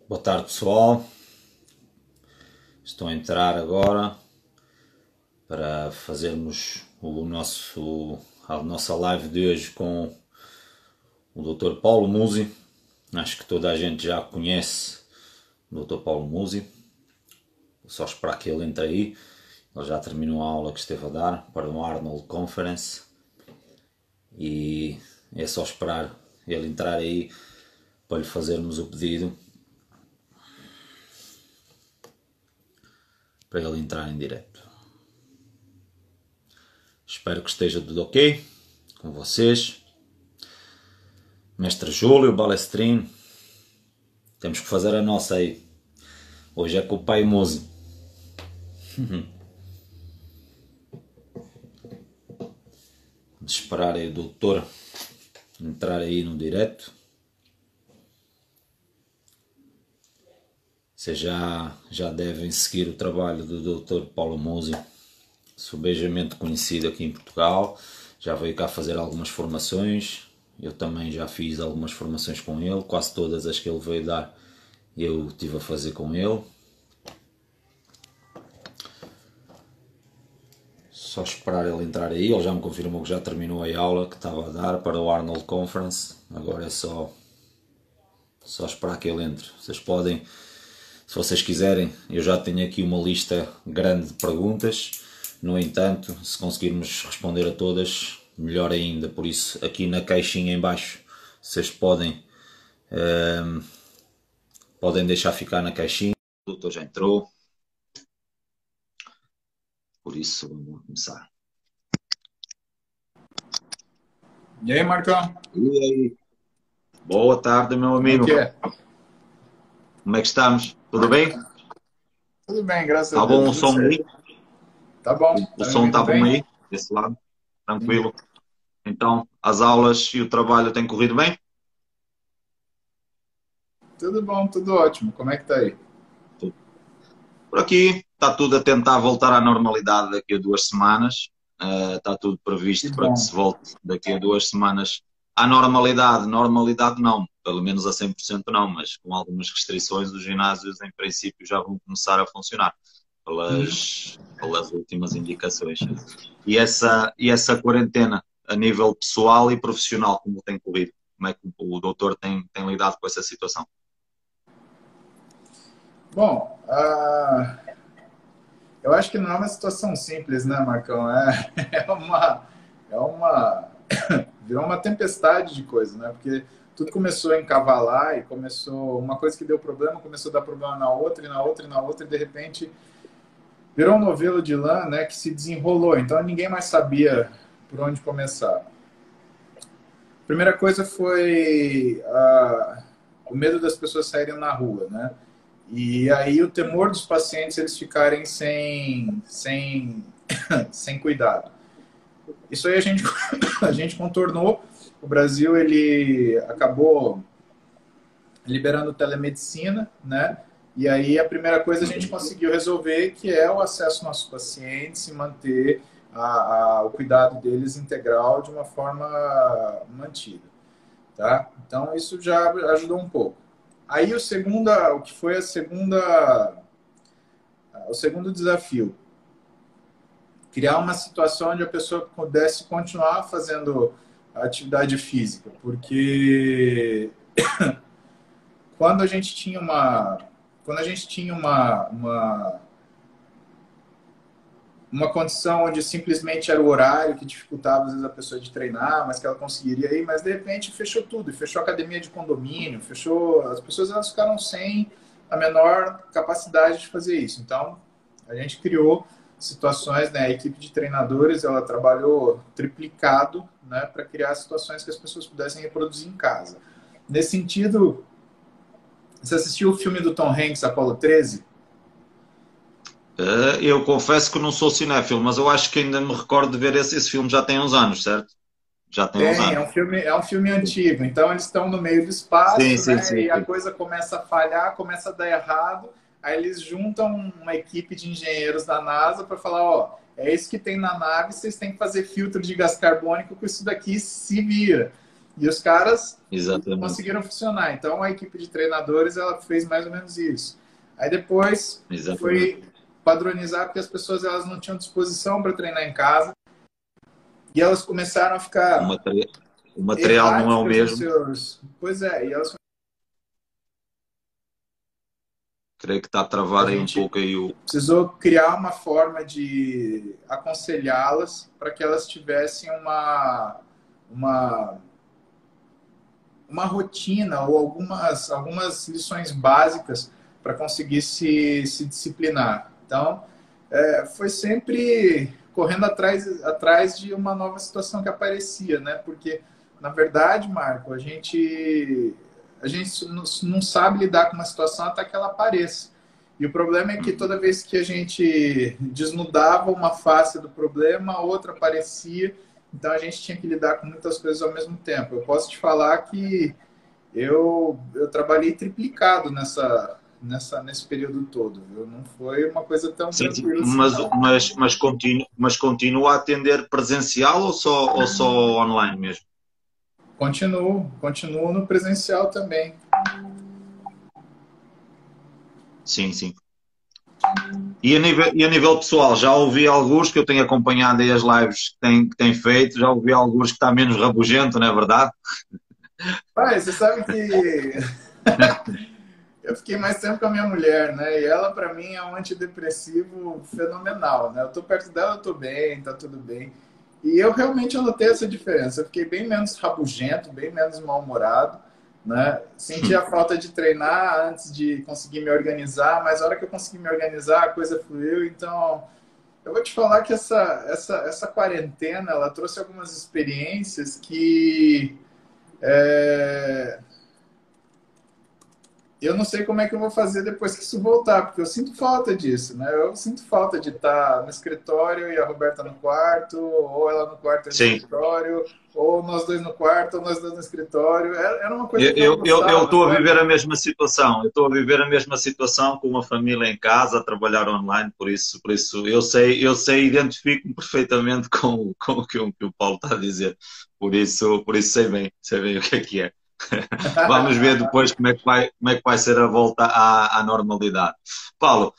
Boa tarde, pessoal. Estou a entrar agora para fazermos a nossa live de hoje com o Dr. Paulo Musi. Acho que toda a gente já conhece o Dr. Paulo Musi. Vou só esperar que ele entre aí. Ele já terminou a aula que esteve a dar para o Arnold Conference e é só esperar ele entrar aí para lhe fazermos o pedido para ele entrar em direto. Espero que esteja tudo ok com vocês. Mestre Júlio, Balestrin, temos que fazer a nossa aí. Hoje é com o Pai Musi. Vamos esperar aí o doutor entrar aí no direto. Vocês já devem seguir o trabalho do Dr. Paulo Musi, subejamente conhecido aqui em Portugal. Já veio cá fazer algumas formações. Eu também já fiz algumas formações com ele. Quase todas as que ele veio dar eu estive a fazer com ele. Só esperar ele entrar aí. Ele já me confirmou que já terminou a aula que estava a dar para o Arnold Conference. Agora é só esperar que ele entre. Vocês podem, se vocês quiserem, eu já tenho aqui uma lista grande de perguntas. No entanto, se conseguirmos responder a todas, melhor ainda. Por isso, aqui na caixinha em baixo, vocês podem deixar ficar na caixinha. O doutor já entrou. Por isso, vamos começar. E aí, Marcão? E aí? Boa tarde, meu amigo. Como é que é? Como é que estamos? Tudo bem? Tudo bem, graças a Tá bom Deus, o tudo som aí? certo. Tá bom? O Tá me som ouvindo tá bom bem? aí? Desse lado? Sim. Tranquilo? Então, as aulas e o trabalho têm corrido bem? Tudo bom, tudo ótimo. Como é que tá aí? Por aqui está tudo a tentar voltar à normalidade daqui a 2 semanas. Está tudo Que previsto para que bom. se volte daqui a 2 semanas à normalidade. Normalidade não, pelo menos a 100% não, mas com algumas restrições, os ginásios em princípio já vão começar a funcionar Uhum. pelas últimas indicações. E essa quarentena a nível pessoal e profissional, como tem corrido? Como é que o doutor tem lidado com essa situação? Bom, eu acho que não é uma situação simples, né, Marcão? É uma, virou uma tempestade de coisas, né? Porque tudo começou a encavalar e começou, uma coisa que deu problema, começou a dar problema na outra, e na outra, e na outra, e de repente virou um novelo de lã, né, que se desenrolou. Então ninguém mais sabia por onde começar. A primeira coisa foi o medo das pessoas saírem na rua, né? E aí o temor dos pacientes eles ficarem sem cuidado. Isso aí a gente contornou. O Brasil ele acabou liberando telemedicina, né? E aí a primeira coisa a gente conseguiu resolver, que é o acesso aos nossos pacientes e manter o cuidado deles integral de uma forma mantida, tá? Então isso já ajudou um pouco. Aí o que foi o segundo desafio, criar uma situação onde a pessoa pudesse continuar fazendo atividade física, porque quando a gente tinha uma condição onde simplesmente era o horário que dificultava às vezes a pessoa de treinar, mas que ela conseguiria ir, mas de repente fechou tudo, fechou a academia de condomínio, fechou, as pessoas elas ficaram sem a menor capacidade de fazer isso. Então, a gente criou situações, né, a equipe de treinadores, ela trabalhou triplicado, né, para criar situações que as pessoas pudessem reproduzir em casa. Nesse sentido, você assistiu o filme do Tom Hanks, Apollo 13? Eu confesso que não sou cinéfilo, mas eu acho que ainda me recordo de ver esse filme já tem uns anos, certo? Já tem uns Tem, anos. é um filme antigo. Então eles estão no meio do Sim, espaço, sim, né? sim, E a sim. coisa começa a falhar, começa a dar errado. Aí eles juntam uma equipe de engenheiros da NASA para falar, ó, é isso que tem na nave, vocês têm que fazer filtro de gás carbônico com isso daqui, se vira. E os caras Exatamente. conseguiram funcionar. Então, a equipe de treinadores, ela fez mais ou menos isso. Aí depois Exatamente. foi padronizar, porque as pessoas elas não tinham disposição para treinar em casa. E elas começaram a O ficar material, o material não é o erráticas nos mesmo. seus... Pois é, e elas... Creio que está a a travar aí um gente pouco aí o. precisou criar uma forma de aconselhá-las para que elas tivessem uma, uma rotina ou algumas lições básicas para conseguir se disciplinar. Então, foi sempre correndo atrás de uma nova situação que aparecia, né? Porque, na verdade, Marco, a gente não sabe lidar com uma situação até que ela apareça. E o problema é que Uhum. toda vez que a gente desnudava uma face do problema, outra aparecia. Então a gente tinha que lidar com muitas coisas ao mesmo tempo. Eu posso te falar que eu trabalhei triplicado nesse período todo, viu? Não foi uma coisa tão Sim, sim. tranquila assim, não. Mas continua a atender presencial ou só online mesmo? Continuo no presencial também. Sim, sim. E a nível pessoal, já ouvi alguns que eu tenho acompanhado aí as lives que tem feito, já ouvi alguns que está menos rabugento, não é verdade? Mas você sabe que eu fiquei mais tempo com a minha mulher, né? E ela, para mim, é um antidepressivo fenomenal, né? Eu tô perto dela, eu tô bem, tá tudo bem. E eu realmente notei essa diferença. Eu fiquei bem menos rabugento, bem menos mal-humorado, né? Senti a falta de treinar antes de conseguir me organizar, mas a hora que eu consegui me organizar, a coisa fluiu. Então, eu vou te falar que essa quarentena, ela trouxe algumas experiências que é, eu não sei como é que eu vou fazer depois que isso voltar, porque eu sinto falta disso, né? Eu sinto falta de estar no escritório e a Roberta no quarto, ou ela no quarto e eu no Sim. escritório, ou nós dois no quarto, ou nós dois no escritório. Era uma coisa que eu Eu gostava, estou a sabe? viver a mesma situação. Eu estou a viver a mesma situação com uma família em casa, a trabalhar online, por isso eu sei, identifico-me perfeitamente com o que o Paulo está a dizer. Por isso sei bem o que é. Vamos ver depois como é que vai ser a volta à normalidade. Paulo,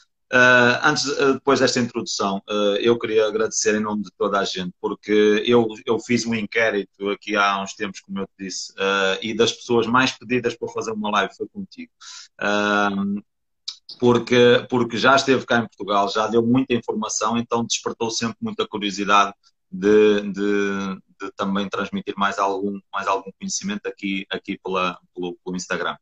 depois desta introdução, eu queria agradecer em nome de toda a gente, porque eu fiz um inquérito aqui há uns tempos, como eu te disse, e das pessoas mais pedidas para fazer uma live foi contigo. Uh, porque já esteve cá em Portugal, já deu muita informação, então despertou sempre muita curiosidade de também transmitir mais algum conhecimento aqui pelo Instagram.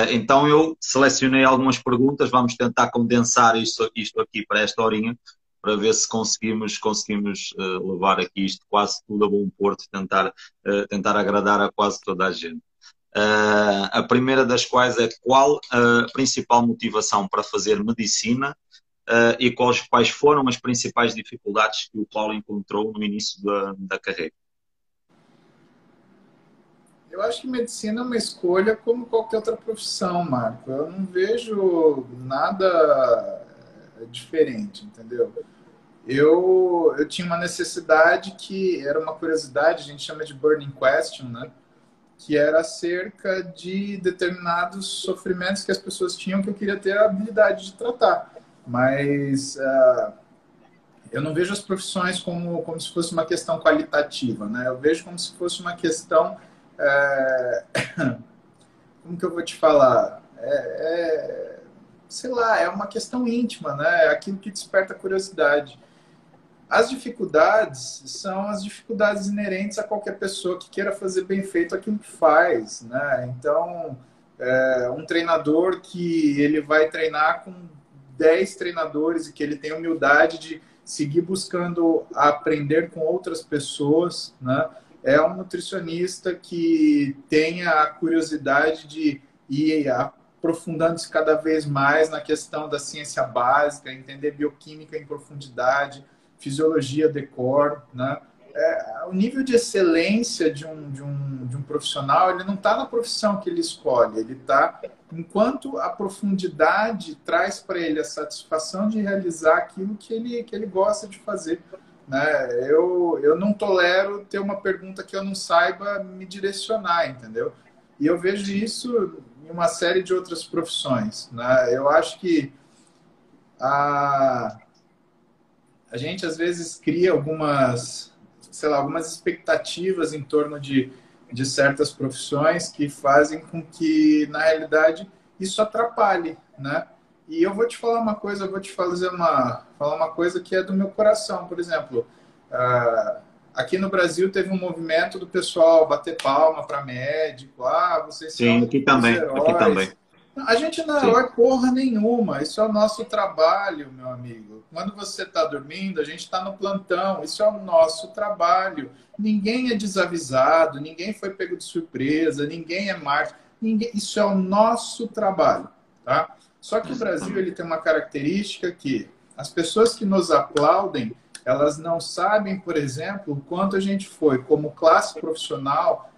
Então eu selecionei algumas perguntas, vamos tentar condensar isto aqui para esta horinha, para ver se conseguimos levar aqui isto quase tudo a bom porto, tentar agradar a quase toda a gente. A primeira das quais é qual a principal motivação para fazer medicina e quais foram as principais dificuldades que o Paulo encontrou no início da carreira. Eu acho que medicina é uma escolha como qualquer outra profissão, Marco. Eu não vejo nada diferente, entendeu? Eu tinha uma necessidade que era uma curiosidade, a gente chama de burning question, né? Que era acerca de determinados sofrimentos que as pessoas tinham que eu queria ter a habilidade de tratar. Mas eu não vejo as profissões como se fosse uma questão qualitativa, né? Eu vejo como se fosse uma questão. É, como que eu vou te falar? Sei lá, é uma questão íntima, né? É aquilo que desperta curiosidade. As dificuldades são as dificuldades inerentes a qualquer pessoa que queira fazer bem feito aquilo que faz, né? Então, um treinador que ele vai treinar com 10 treinadores e que ele tem humildade de seguir buscando aprender com outras pessoas, né? É um nutricionista que tenha a curiosidade de ir aprofundando-se cada vez mais na questão da ciência básica, entender bioquímica em profundidade, fisiologia decor, né? O nível de excelência de um profissional, ele não está na profissão que ele escolhe, ele está enquanto a profundidade traz para ele a satisfação de realizar aquilo que ele gosta de fazer. né? Eu não tolero ter uma pergunta que eu não saiba me direcionar, entendeu? E eu vejo isso em uma série de outras profissões, né? Eu acho que a, a gente às vezes cria algumas, sei lá, algumas expectativas em torno de certas profissões que fazem com que, na realidade, isso atrapalhe, né? E eu vou te falar uma coisa, eu vou te falar uma coisa que é do meu coração. Por exemplo, aqui no Brasil teve um movimento do pessoal bater palma para médico, vocês Sim, são aqui os também, aqui também. heróis. A gente não é Sim, herói porra nenhuma, isso é o nosso trabalho, meu amigo. Quando você está dormindo, a gente está no plantão, isso é o nosso trabalho. Ninguém é desavisado, ninguém foi pego de surpresa, ninguém é mártir, ninguém... isso é o nosso trabalho, tá? Só que o Brasil ele exatamente. tem uma característica que as pessoas que nos aplaudem, elas não sabem, por exemplo, o quanto a gente foi, como classe profissional,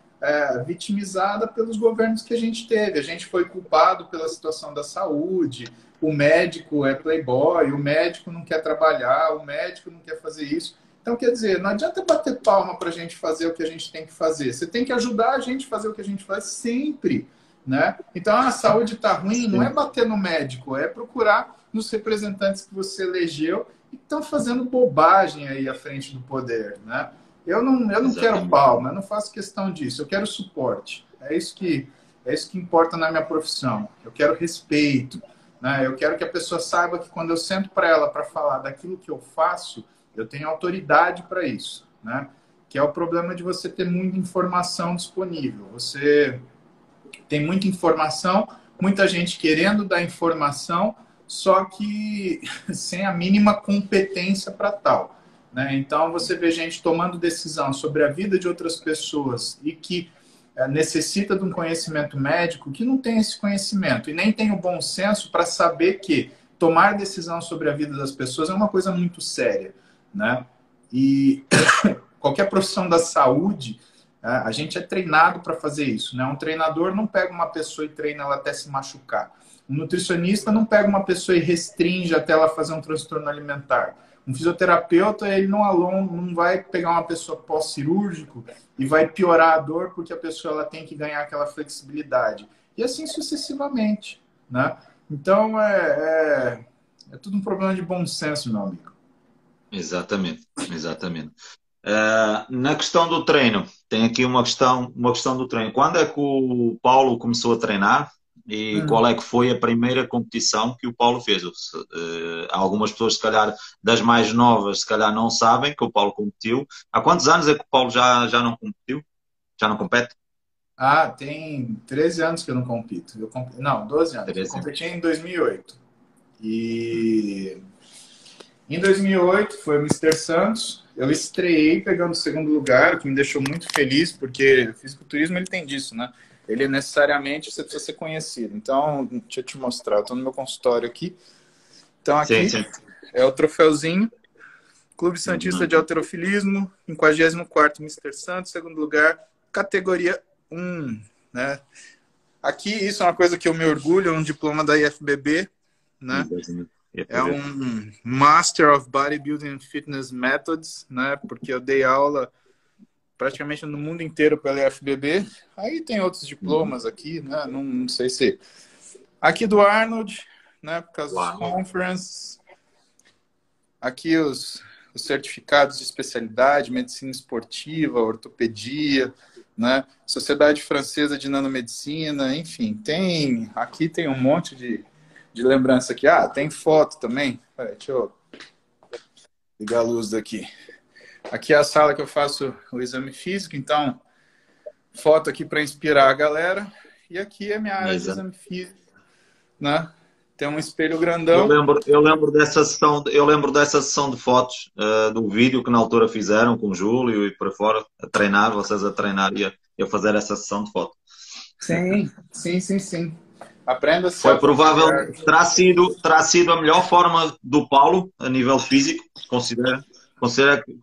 vitimizada pelos governos que a gente teve. A gente foi culpado pela situação da saúde, o médico é playboy, o médico não quer trabalhar, o médico não quer fazer isso. Então, quer dizer, não adianta bater palma para a gente fazer o que a gente tem que fazer. Você tem que ajudar a gente a fazer o que a gente faz sempre, né? Então, a saúde está ruim, não é Sim, bater no médico, é procurar nos representantes que você elegeu e que estão fazendo bobagem aí à frente do poder, né? Eu não quero exatamente. palma, eu não faço questão disso, eu quero suporte. É isso que importa na minha profissão. Eu quero respeito, né? Eu quero que a pessoa saiba que quando eu sento para ela para falar daquilo que eu faço, eu tenho autoridade para isso, né? Que é o problema de você ter muita informação disponível. Você tem muita informação, muita gente querendo dar informação, só que sem a mínima competência para tal, né? Então você vê gente tomando decisão sobre a vida de outras pessoas e que necessita de um conhecimento médico que não tem esse conhecimento e nem tem o bom senso para saber que tomar decisão sobre a vida das pessoas é uma coisa muito séria, né? E qualquer profissão da saúde, a gente é treinado para fazer isso, né? Um treinador não pega uma pessoa e treina ela até se machucar. Um nutricionista não pega uma pessoa e restringe até ela fazer um transtorno alimentar. Um fisioterapeuta, ele não vai pegar uma pessoa pós-cirúrgico e vai piorar a dor porque a pessoa ela tem que ganhar aquela flexibilidade. E assim sucessivamente, né? Então, é tudo um problema de bom senso, meu amigo. Exatamente, exatamente. Na questão do treino, tem aqui uma questão do treino. Quando é que o Paulo começou a treinar e qual é que foi a primeira competição que o Paulo fez? Algumas pessoas, se calhar, das mais novas, se calhar não sabem que o Paulo competiu. Há quantos anos é que o Paulo já não competiu? Já não compete? Tem 13 anos que eu não compito. Não, 12 anos. Eu 13 competi anos. em 2008. E em 2008 foi o Mister Santos. Eu estreiei pegando o segundo lugar, o que me deixou muito feliz, porque o fisiculturismo ele tem disso, né? Ele necessariamente você precisa ser conhecido. Então, deixa eu te mostrar. Eu estou no meu consultório aqui. Então, Sim, aqui sim. é o troféuzinho. Clube Santista de Uhum. Halterofilismo, 54º Mister Santos, segundo lugar, categoria 1, né? Aqui, isso é uma coisa que eu me orgulho, é um diploma da IFBB, né? Exatamente. É um Master of Bodybuilding and Fitness Methods, né? Porque eu dei aula praticamente no mundo inteiro pela IFBB. Aí tem outros Uhum. diplomas aqui, né? Não sei se... Aqui do Arnold, né? Por causa dos Uau. conferences. Aqui os certificados de especialidade, medicina esportiva, ortopedia, né? Sociedade Francesa de Nanomedicina, enfim, aqui tem um monte de lembrança aqui. Tem foto também. Peraí, deixa eu ligar a luz daqui. Aqui é a sala que eu faço o exame físico, então foto aqui para inspirar a galera. E aqui é minha área de Exato. exame físico, né? Tem um espelho grandão. Eu lembro dessa sessão de fotos, do vídeo que na altura fizeram com o Júlio e por aí fora, a treinar, vocês a treinar e a fazer essa sessão de fotos. Sim, sim, sim, sim. Aprenda a se Foi provável, autoavaliar. terá sido a melhor forma do Paulo a nível físico, considera que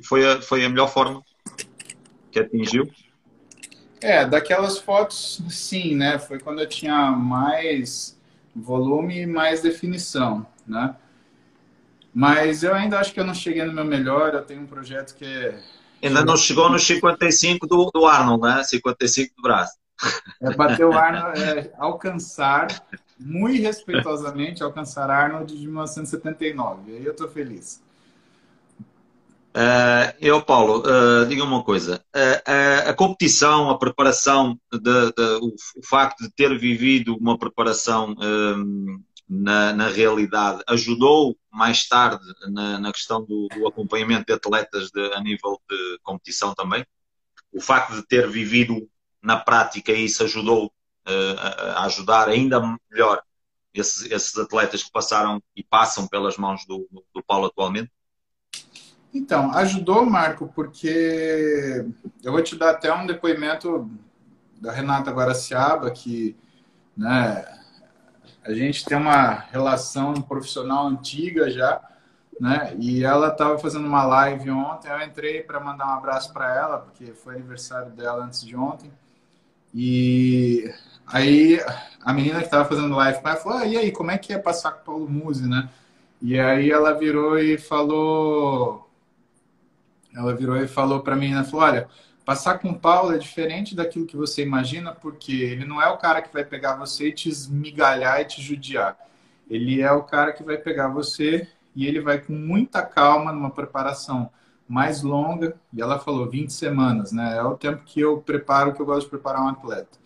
foi a melhor forma que atingiu. Daquelas fotos, sim, né? Foi quando eu tinha mais volume e mais definição, né? Mas eu ainda acho que eu não cheguei no meu melhor. Eu tenho um projeto que é Ainda chegar, não chegou nos 55 do Arnold, né? 55 do braço. é bater o Arnold, é alcançar, muito respeitosamente, alcançar Arnold de 1979. Aí eu estou feliz. Paulo, diga uma coisa. A competição, a preparação, o facto de ter vivido uma preparação na realidade, ajudou mais tarde na questão do acompanhamento de atletas a nível de competição também? O facto de ter vivido na prática isso ajudou a ajudar ainda melhor esses atletas que passaram e passam pelas mãos do Paulo atualmente? Então, ajudou, Marco, porque eu vou te dar até um depoimento da Renata Guaraciaba, que, né, a gente tem uma relação profissional antiga já, né? E ela estava fazendo uma live ontem, eu entrei para mandar um abraço para ela, porque foi aniversário dela antes de ontem. E aí a menina que estava fazendo live com ela falou: e aí, como é que é passar com o Paulo Musi, né? E aí ela virou e falou para mim, né? Falou: olha, passar com o Paulo é diferente daquilo que você imagina, porque ele não é o cara que vai pegar você e te esmigalhar e te judiar. Ele é o cara que vai pegar você e ele vai com muita calma numa preparação mais longa. E ela falou 20 semanas, né? É o tempo que eu preparo, que eu gosto de preparar um atleta,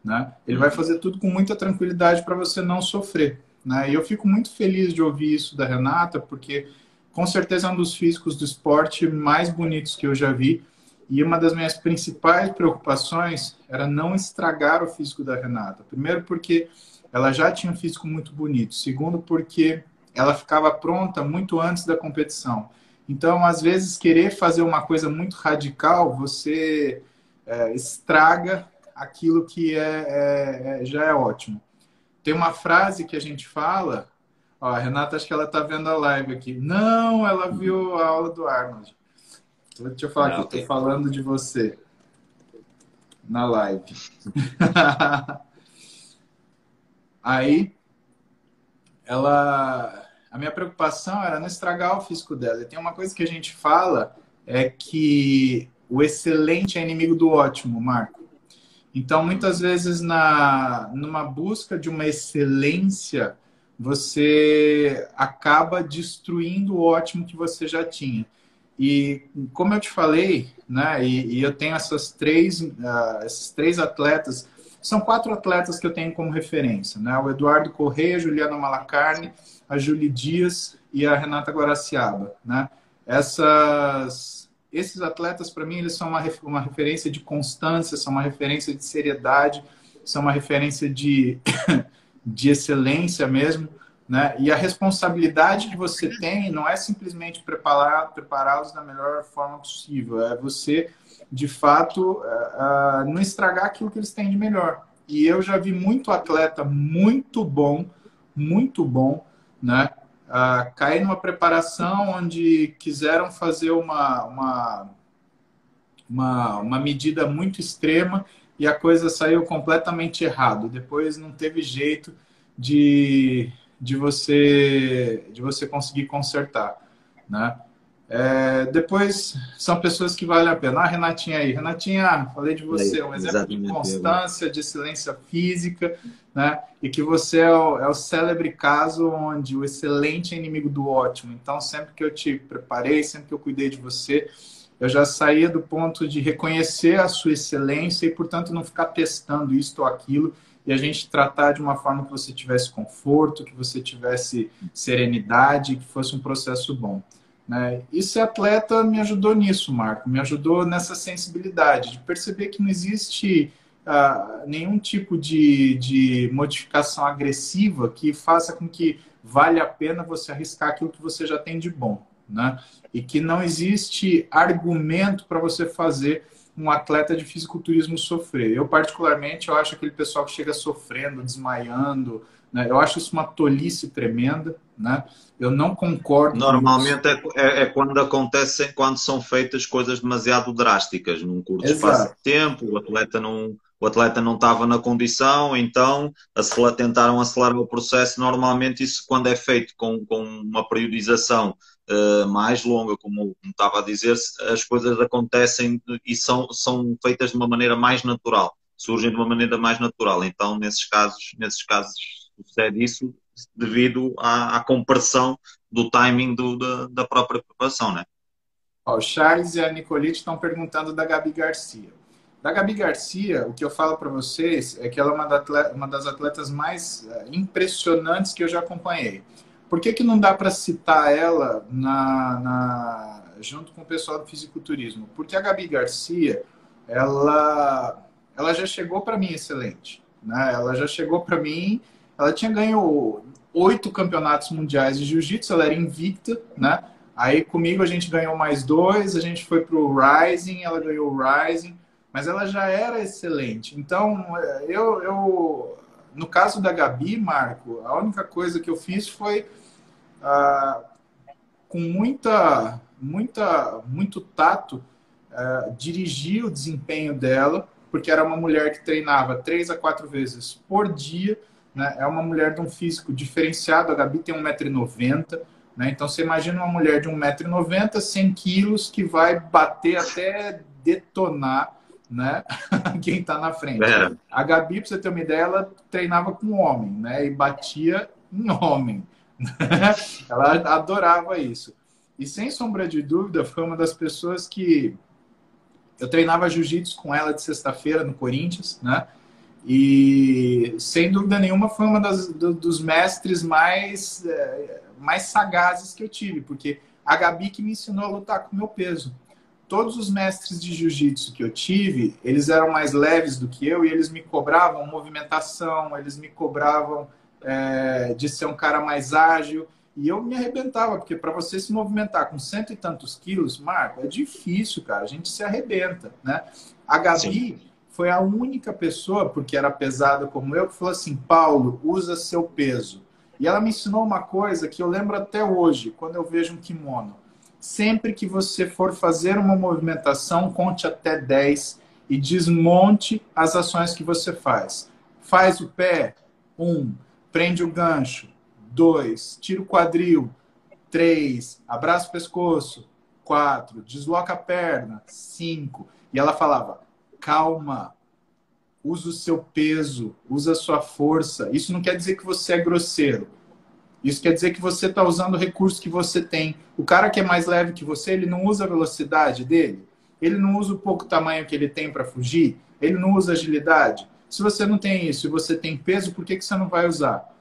né? Ele vai fazer tudo com muita tranquilidade para você não sofrer, né? E eu fico muito feliz de ouvir isso da Renata, porque com certeza é um dos físicos do esporte mais bonitos que eu já vi. E uma das minhas principais preocupações era não estragar o físico da Renata. Primeiro, porque ela já tinha um físico muito bonito. Segundo, porque ela ficava pronta muito antes da competição. Então, às vezes, querer fazer uma coisa muito radical, você estraga aquilo que já é ótimo. Tem uma frase que a gente fala. Ó, a Renata, acho que ela está vendo a live aqui. Não, ela viu a aula do Arnold. Deixa eu falar aqui, estou Ok. falando de você na live. Aí, a minha preocupação era não estragar o físico dela. E tem uma coisa que a gente fala, é que o excelente é inimigo do ótimo, Marco. Então, muitas vezes, numa busca de uma excelência, você acaba destruindo o ótimo que você já tinha. E, como eu te falei, né, e eu tenho esses três atletas, são 4 atletas que eu tenho como referência, né? O Eduardo Correia, a Juliana Malacarne, a Julie Dias e a Renata Guaraciaba, né? Esses atletas, para mim, eles são uma referência de constância, são uma referência de seriedade, são uma referência de excelência mesmo, né? E a responsabilidade que você tem não é simplesmente prepará-los da melhor forma possível, é você, de fato, não estragar aquilo que eles têm de melhor. E eu já vi muito atleta muito bom, né? Cair numa preparação onde quiseram fazer uma medida muito extrema e a coisa saiu completamente errado. Depois não teve jeito de você conseguir consertar, né? Depois são pessoas que valem a pena. A Renatinha aí. Renatinha, falei de você, um exemplo de Exatamente. Eu. constância, de excelência física, né? E que você é o célebre caso onde o excelente é inimigo do ótimo. Então, sempre que eu te preparei, sempre que eu cuidei de você, eu já saía do ponto de reconhecer a sua excelência e, portanto, não ficar testando isto ou aquilo e a gente tratar de uma forma que você tivesse conforto, que você tivesse serenidade, que fosse um processo bom, né? E ser atleta me ajudou nisso, Marco, me ajudou nessa sensibilidade, de perceber que não existe nenhum tipo de modificação agressiva que faça com que vale a pena você arriscar aquilo que você já tem de bom, né? E que não existe argumento para você fazer um atleta de fisiculturismo sofrer. Eu, particularmente, eu acho aquele pessoal que chega sofrendo, desmaiando, né? Eu acho isso uma tolice tremenda, né? Eu não concordo com isso. Normalmente é quando acontecem, quando são feitas coisas demasiado drásticas, num curto espaço de Exato. tempo, o o atleta não estava na condição, então tentaram acelerar o processo. Normalmente isso, quando é feito com uma periodização mais longa, como estava a dizer, as coisas acontecem e são feitas de uma maneira mais natural, surgem de uma maneira mais natural. Então, nesses casos sucede isso devido à compressão do timing da própria preparação, né? Ó, o Charles e a Nicolite estão perguntando da Gabi Garcia. Da Gabi Garcia, o que eu falo para vocês é que ela é uma das atletas mais impressionantes que eu já acompanhei. Por que não dá para citar ela junto com o pessoal do fisiculturismo? Porque a Gabi Garcia, ela já chegou para mim excelente. Né? Ela já chegou para mim, ela tinha ganho 8 campeonatos mundiais de jiu-jitsu, ela era invicta, né? Aí comigo a gente ganhou mais 2, a gente foi para o Rising, ela ganhou o Rising, mas ela já era excelente. Então, no caso da Gabi, Marco, a única coisa que eu fiz foi com muito tato dirigir o desempenho dela, porque era uma mulher que treinava 3 a 4 vezes por dia, né? É uma mulher de um físico diferenciado, a Gabi tem 1,90 m, né? Então você imagina uma mulher de 1,90 m, 100 quilos, que vai bater até detonar, né? Quem está na frente. A Gabi, para você ter uma ideia, ela treinava com homem, né? E batia em homem. Ela adorava isso. E sem sombra de dúvida, foi uma das pessoas que eu treinava jiu-jitsu com ela de sexta-feira no Corinthians, né? E sem dúvida nenhuma foi uma dos mestres mais sagazes que eu tive, porque a Gabi que me ensinou a lutar com o meu peso. Todos os mestres de jiu-jitsu que eu tive, eles eram mais leves do que eu e eles me cobravam movimentação, eles me cobravam de ser um cara mais ágil. E eu me arrebentava, porque para você se movimentar com 100 e tantos quilos, Marco, é difícil, cara. A gente se arrebenta, né? A Gabi Sim. foi a única pessoa, porque era pesada como eu, que falou assim: Paulo, usa seu peso. E ela me ensinou uma coisa que eu lembro até hoje, quando eu vejo um kimono. Sempre que você for fazer uma movimentação, conte até 10 e desmonte as ações que você faz. Faz o pé, 1, prende o gancho, 2, tira o quadril, 3, abraça o pescoço, 4, desloca a perna, 5. E ela falava: calma, usa o seu peso, usa a sua força. Isso não quer dizer que você é grosseiro. Isso quer dizer que você está usando o recurso que você tem. O cara que é mais leve que você, ele não usa a velocidade dele, ele não usa o pouco tamanho que ele tem para fugir, ele não usa agilidade. Se você não tem isso e você tem peso, por que você não vai usar?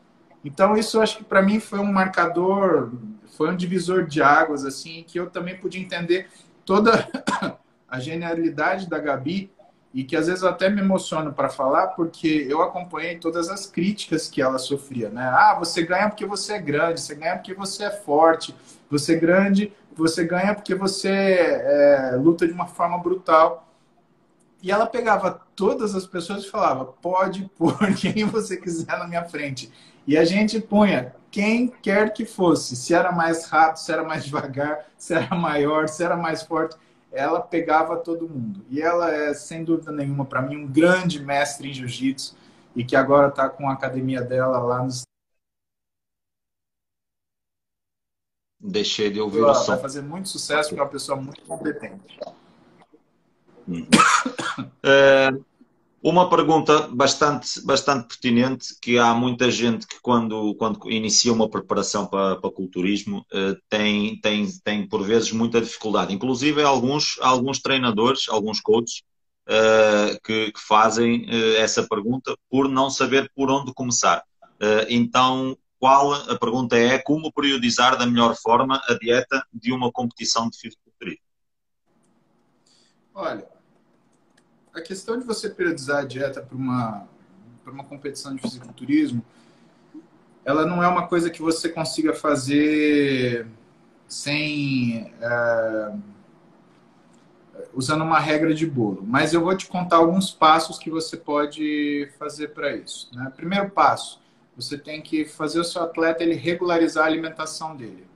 Então, isso eu acho que para mim foi um marcador, foi um divisor de águas, assim, que eu também pude entender toda a genialidade da Gabi e que às vezes eu até me emociono para falar, porque eu acompanhei todas as críticas que ela sofria, né? Ah, você ganha porque você é grande, você ganha porque você é forte, você ganha porque você luta de uma forma brutal. E ela pegava todas as pessoas e falava: pode pôr quem você quiser na minha frente. E a gente punha quem quer que fosse, se era mais rápido, se era mais devagar, se era maior, se era mais forte. Ela pegava todo mundo. E ela é, sem dúvida nenhuma, para mim, um grande mestre em jiu-jitsu e que agora está com a academia dela lá nos... Deixei de ouvir o som. Vai fazer muito sucesso, porque é uma pessoa muito competente. Uma pergunta bastante pertinente, que há muita gente que quando inicia uma preparação para culturismo tem por vezes muita dificuldade. Inclusive alguns treinadores, alguns coaches que fazem essa pergunta por não saber por onde começar. Então, a pergunta é: como periodizar da melhor forma a dieta de uma competição de fisiculturismo? Olha, a questão de você periodizar a dieta para uma competição de fisiculturismo, ela não é uma coisa que você consiga fazer sem usando uma regra de bolo. Mas eu vou te contar alguns passos que você pode fazer para isso, né? Primeiro passo, você tem que fazer o seu atleta ele regularizar a alimentação dele.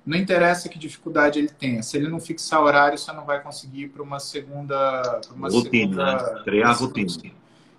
Não interessa que dificuldade ele tenha. Se ele não fixar horário, você não vai conseguir ir para uma segunda... Rotina, né? Criar rotina.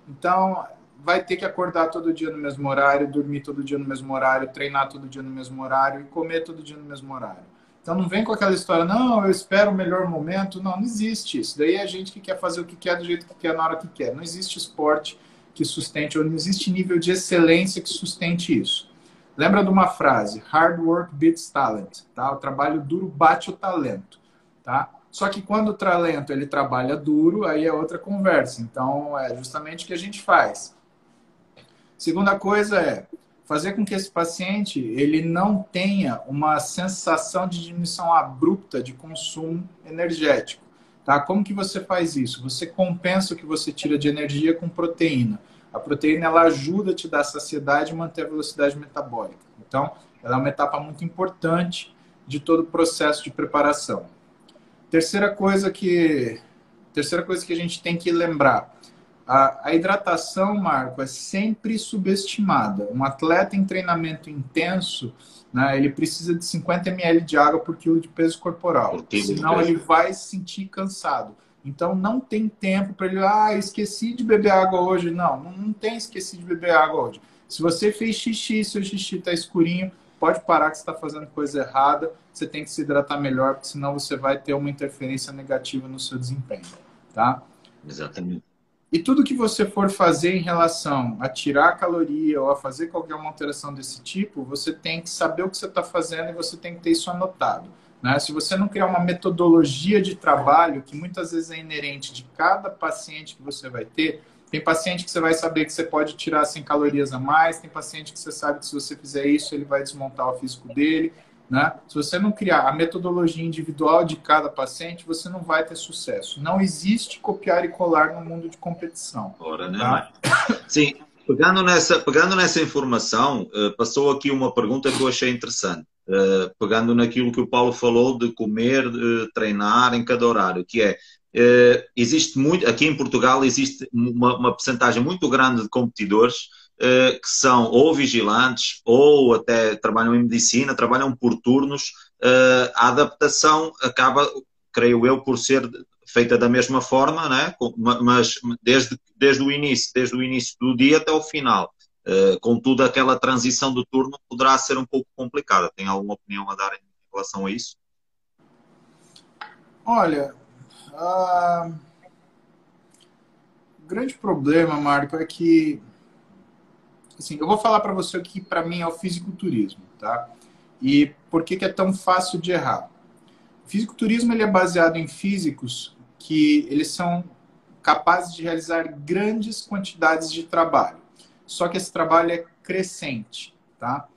Então, vai ter que acordar todo dia no mesmo horário, dormir todo dia no mesmo horário, treinar todo dia no mesmo horário e comer todo dia no mesmo horário. Então, não vem com aquela história, não, eu espero o melhor momento. Não, não existe isso. Daí é gente que quer fazer o que quer, do jeito que quer, na hora que quer. Não existe esporte que sustente, ou não existe nível de excelência que sustente isso. Lembra de uma frase, hard work beats talent, tá? O trabalho duro bate o talento, tá? Só que quando o talento ele trabalha duro, aí é outra conversa. Então, é justamente o que a gente faz. Segunda coisa é fazer com que esse paciente ele não tenha uma sensação de diminuição abrupta de consumo energético. Tá? Como que você faz isso? Você compensa o que você tira de energia com proteína. A proteína ela ajuda a te dar saciedade e manter a velocidade metabólica. Então, ela é uma etapa muito importante de todo o processo de preparação. Terceira coisa que a gente tem que lembrar. A hidratação, Marco, é sempre subestimada. Um atleta em treinamento intenso, né, ele precisa de 50 ml de água por quilo de peso corporal. Senão ele vai se sentir cansado. Então não tem tempo para ele, esqueci de beber água hoje. Não, não tem esqueci de beber água hoje. Se você fez xixi, seu xixi está escurinho, pode parar que você está fazendo coisa errada. Você tem que se hidratar melhor, porque senão você vai ter uma interferência negativa no seu desempenho. Tá? Exatamente. E tudo que você for fazer em relação a tirar caloria ou a fazer qualquer uma alteração desse tipo, você tem que saber o que você está fazendo e você tem que ter isso anotado. Né? Se você não criar uma metodologia de trabalho, que muitas vezes é inerente de cada paciente que você vai ter, tem paciente que você vai saber que você pode tirar 100 calorias a mais, tem paciente que você sabe que se você fizer isso, ele vai desmontar o físico dele. Né? Se você não criar a metodologia individual de cada paciente, você não vai ter sucesso. Não existe copiar e colar no mundo de competição. Ora, né, tá? Sim, pegando nessa informação, passou aqui uma pergunta que eu achei interessante. Pegando naquilo que o Paulo falou de comer, treinar em cada horário, que é, existe muito, aqui em Portugal existe uma percentagem muito grande de competidores que são ou vigilantes ou até trabalham em medicina, trabalham por turnos. A adaptação acaba, creio eu, por ser feita da mesma forma, né? Mas desde o início do dia até o final. Contudo, aquela transição do turno poderá ser um pouco complicada. Tem alguma opinião a dar em relação a isso? Olha, o grande problema, Marco, é que assim, eu vou falar para você o que para mim é o fisiculturismo, tá? E por que é tão fácil de errar? O fisiculturismo ele é baseado em físicos que eles são capazes de realizar grandes quantidades de trabalho. Só que esse trabalho é crescente, tá?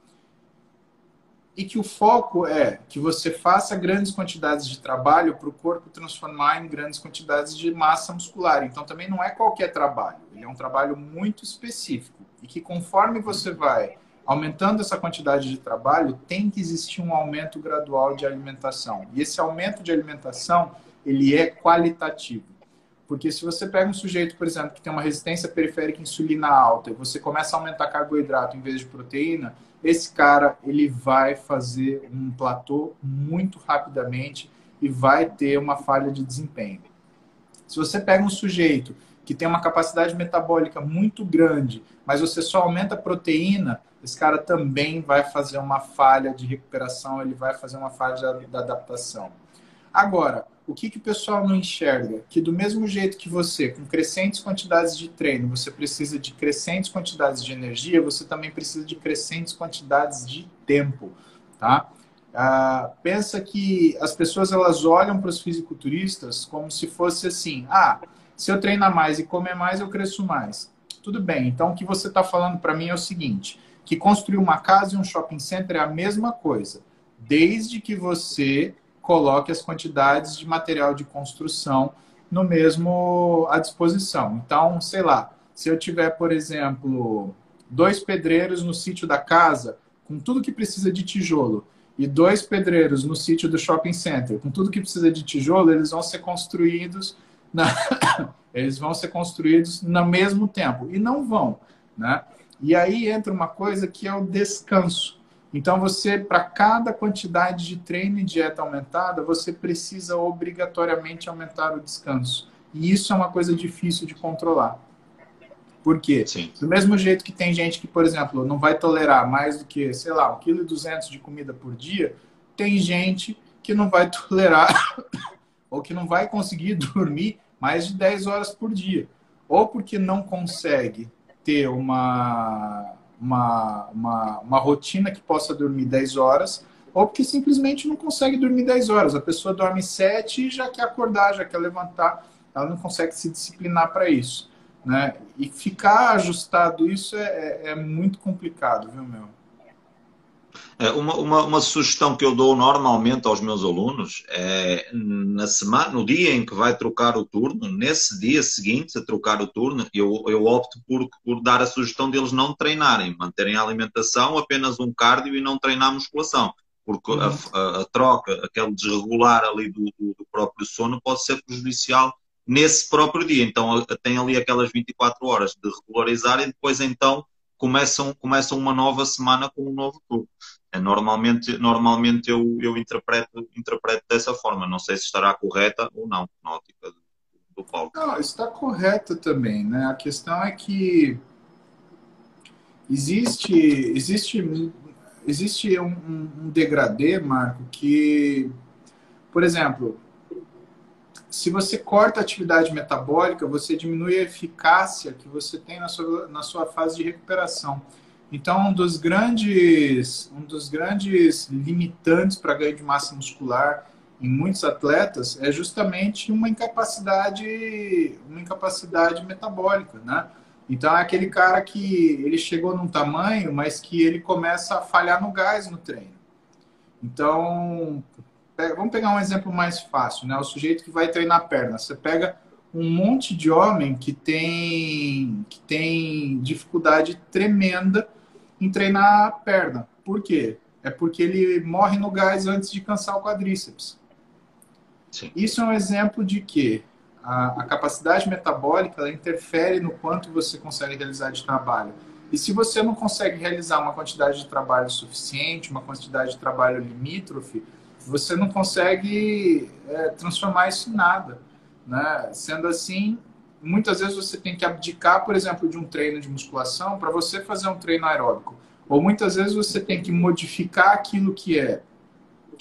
E que o foco é que você faça grandes quantidades de trabalho para o corpo transformar em grandes quantidades de massa muscular. Então também não é qualquer trabalho, ele é um trabalho muito específico. E que conforme você vai aumentando essa quantidade de trabalho, tem que existir um aumento gradual de alimentação. E esse aumento de alimentação, ele é qualitativo. Porque se você pega um sujeito, por exemplo, que tem uma resistência periférica à insulina alta e você começa a aumentar carboidrato em vez de proteína, esse cara ele vai fazer um platô muito rapidamente e vai ter uma falha de desempenho. Se você pega um sujeito que tem uma capacidade metabólica muito grande, mas você só aumenta a proteína, esse cara também vai fazer uma falha de recuperação, ele vai fazer uma falha de adaptação. Agora, o que o pessoal não enxerga? Que do mesmo jeito que você, com crescentes quantidades de treino, você precisa de crescentes quantidades de energia, você também precisa de crescentes quantidades de tempo, tá? Pensa que as pessoas elas olham para os fisiculturistas como se fosse assim, se eu treinar mais e comer mais, eu cresço mais. Tudo bem, então o que você está falando para mim é o seguinte, que construir uma casa e um shopping center é a mesma coisa, desde que você coloque as quantidades de material de construção no mesmo à disposição. Então, sei lá, se eu tiver, por exemplo, 2 pedreiros no sítio da casa, com tudo que precisa de tijolo, e 2 pedreiros no sítio do shopping center, com tudo que precisa de tijolo, eles vão ser construídos no mesmo tempo. E não vão, né? E aí entra uma coisa que é o descanso. Então, você, para cada quantidade de treino e dieta aumentada, você precisa obrigatoriamente aumentar o descanso. E isso é uma coisa difícil de controlar. Por quê? Sim. Do mesmo jeito que tem gente que, por exemplo, não vai tolerar mais do que, sei lá, 1,2 kg de comida por dia, tem gente que não vai tolerar ou que não vai conseguir dormir mais de 10 horas por dia. Ou porque não consegue ter uma rotina que possa dormir 10 horas, ou porque simplesmente não consegue dormir 10 horas. A pessoa dorme 7 e já quer acordar, já quer levantar, ela não consegue se disciplinar para isso. Né? E ficar ajustado isso é muito complicado, viu, meu? Uma sugestão que eu dou normalmente aos meus alunos é na semana, no dia em que vai trocar o turno, nesse dia seguinte a trocar o turno, eu opto por dar a sugestão deles não treinarem, manterem a alimentação, apenas um cardio e não treinar musculação. Porque Uhum. a troca, aquele desregular ali do próprio sono pode ser prejudicial nesse próprio dia. Então tem ali aquelas 24 horas de regularizar e depois então começam uma nova semana com um novo turno. Normalmente eu interpreto dessa forma. Não sei se estará correta ou não, na ótica do Paulo. Não, está correto também, né? A questão é que existe, existe, existe um degradê, Marco, que, por exemplo, se você corta a atividade metabólica, você diminui a eficácia que você tem na sua fase de recuperação. Então, um dos grandes limitantes para ganho de massa muscular em muitos atletas é justamente uma incapacidade metabólica, né? Então, é aquele cara que ele chegou num tamanho, mas que ele começa a falhar no gás no treino. Então, vamos pegar um exemplo mais fácil, né? O sujeito que vai treinar perna. Você pega um monte de homem que tem dificuldade tremenda em treinar a perna. Por quê? É porque ele morre no gás antes de cansar o quadríceps. Sim. Isso é um exemplo de que a capacidade metabólica ela interfere no quanto você consegue realizar de trabalho. E se você não consegue realizar uma quantidade de trabalho suficiente, uma quantidade de trabalho limítrofe, você não consegue transformar isso em nada. Né? Sendo assim, muitas vezes você tem que abdicar, por exemplo, de um treino de musculação para você fazer um treino aeróbico. Ou muitas vezes você tem que modificar aquilo que é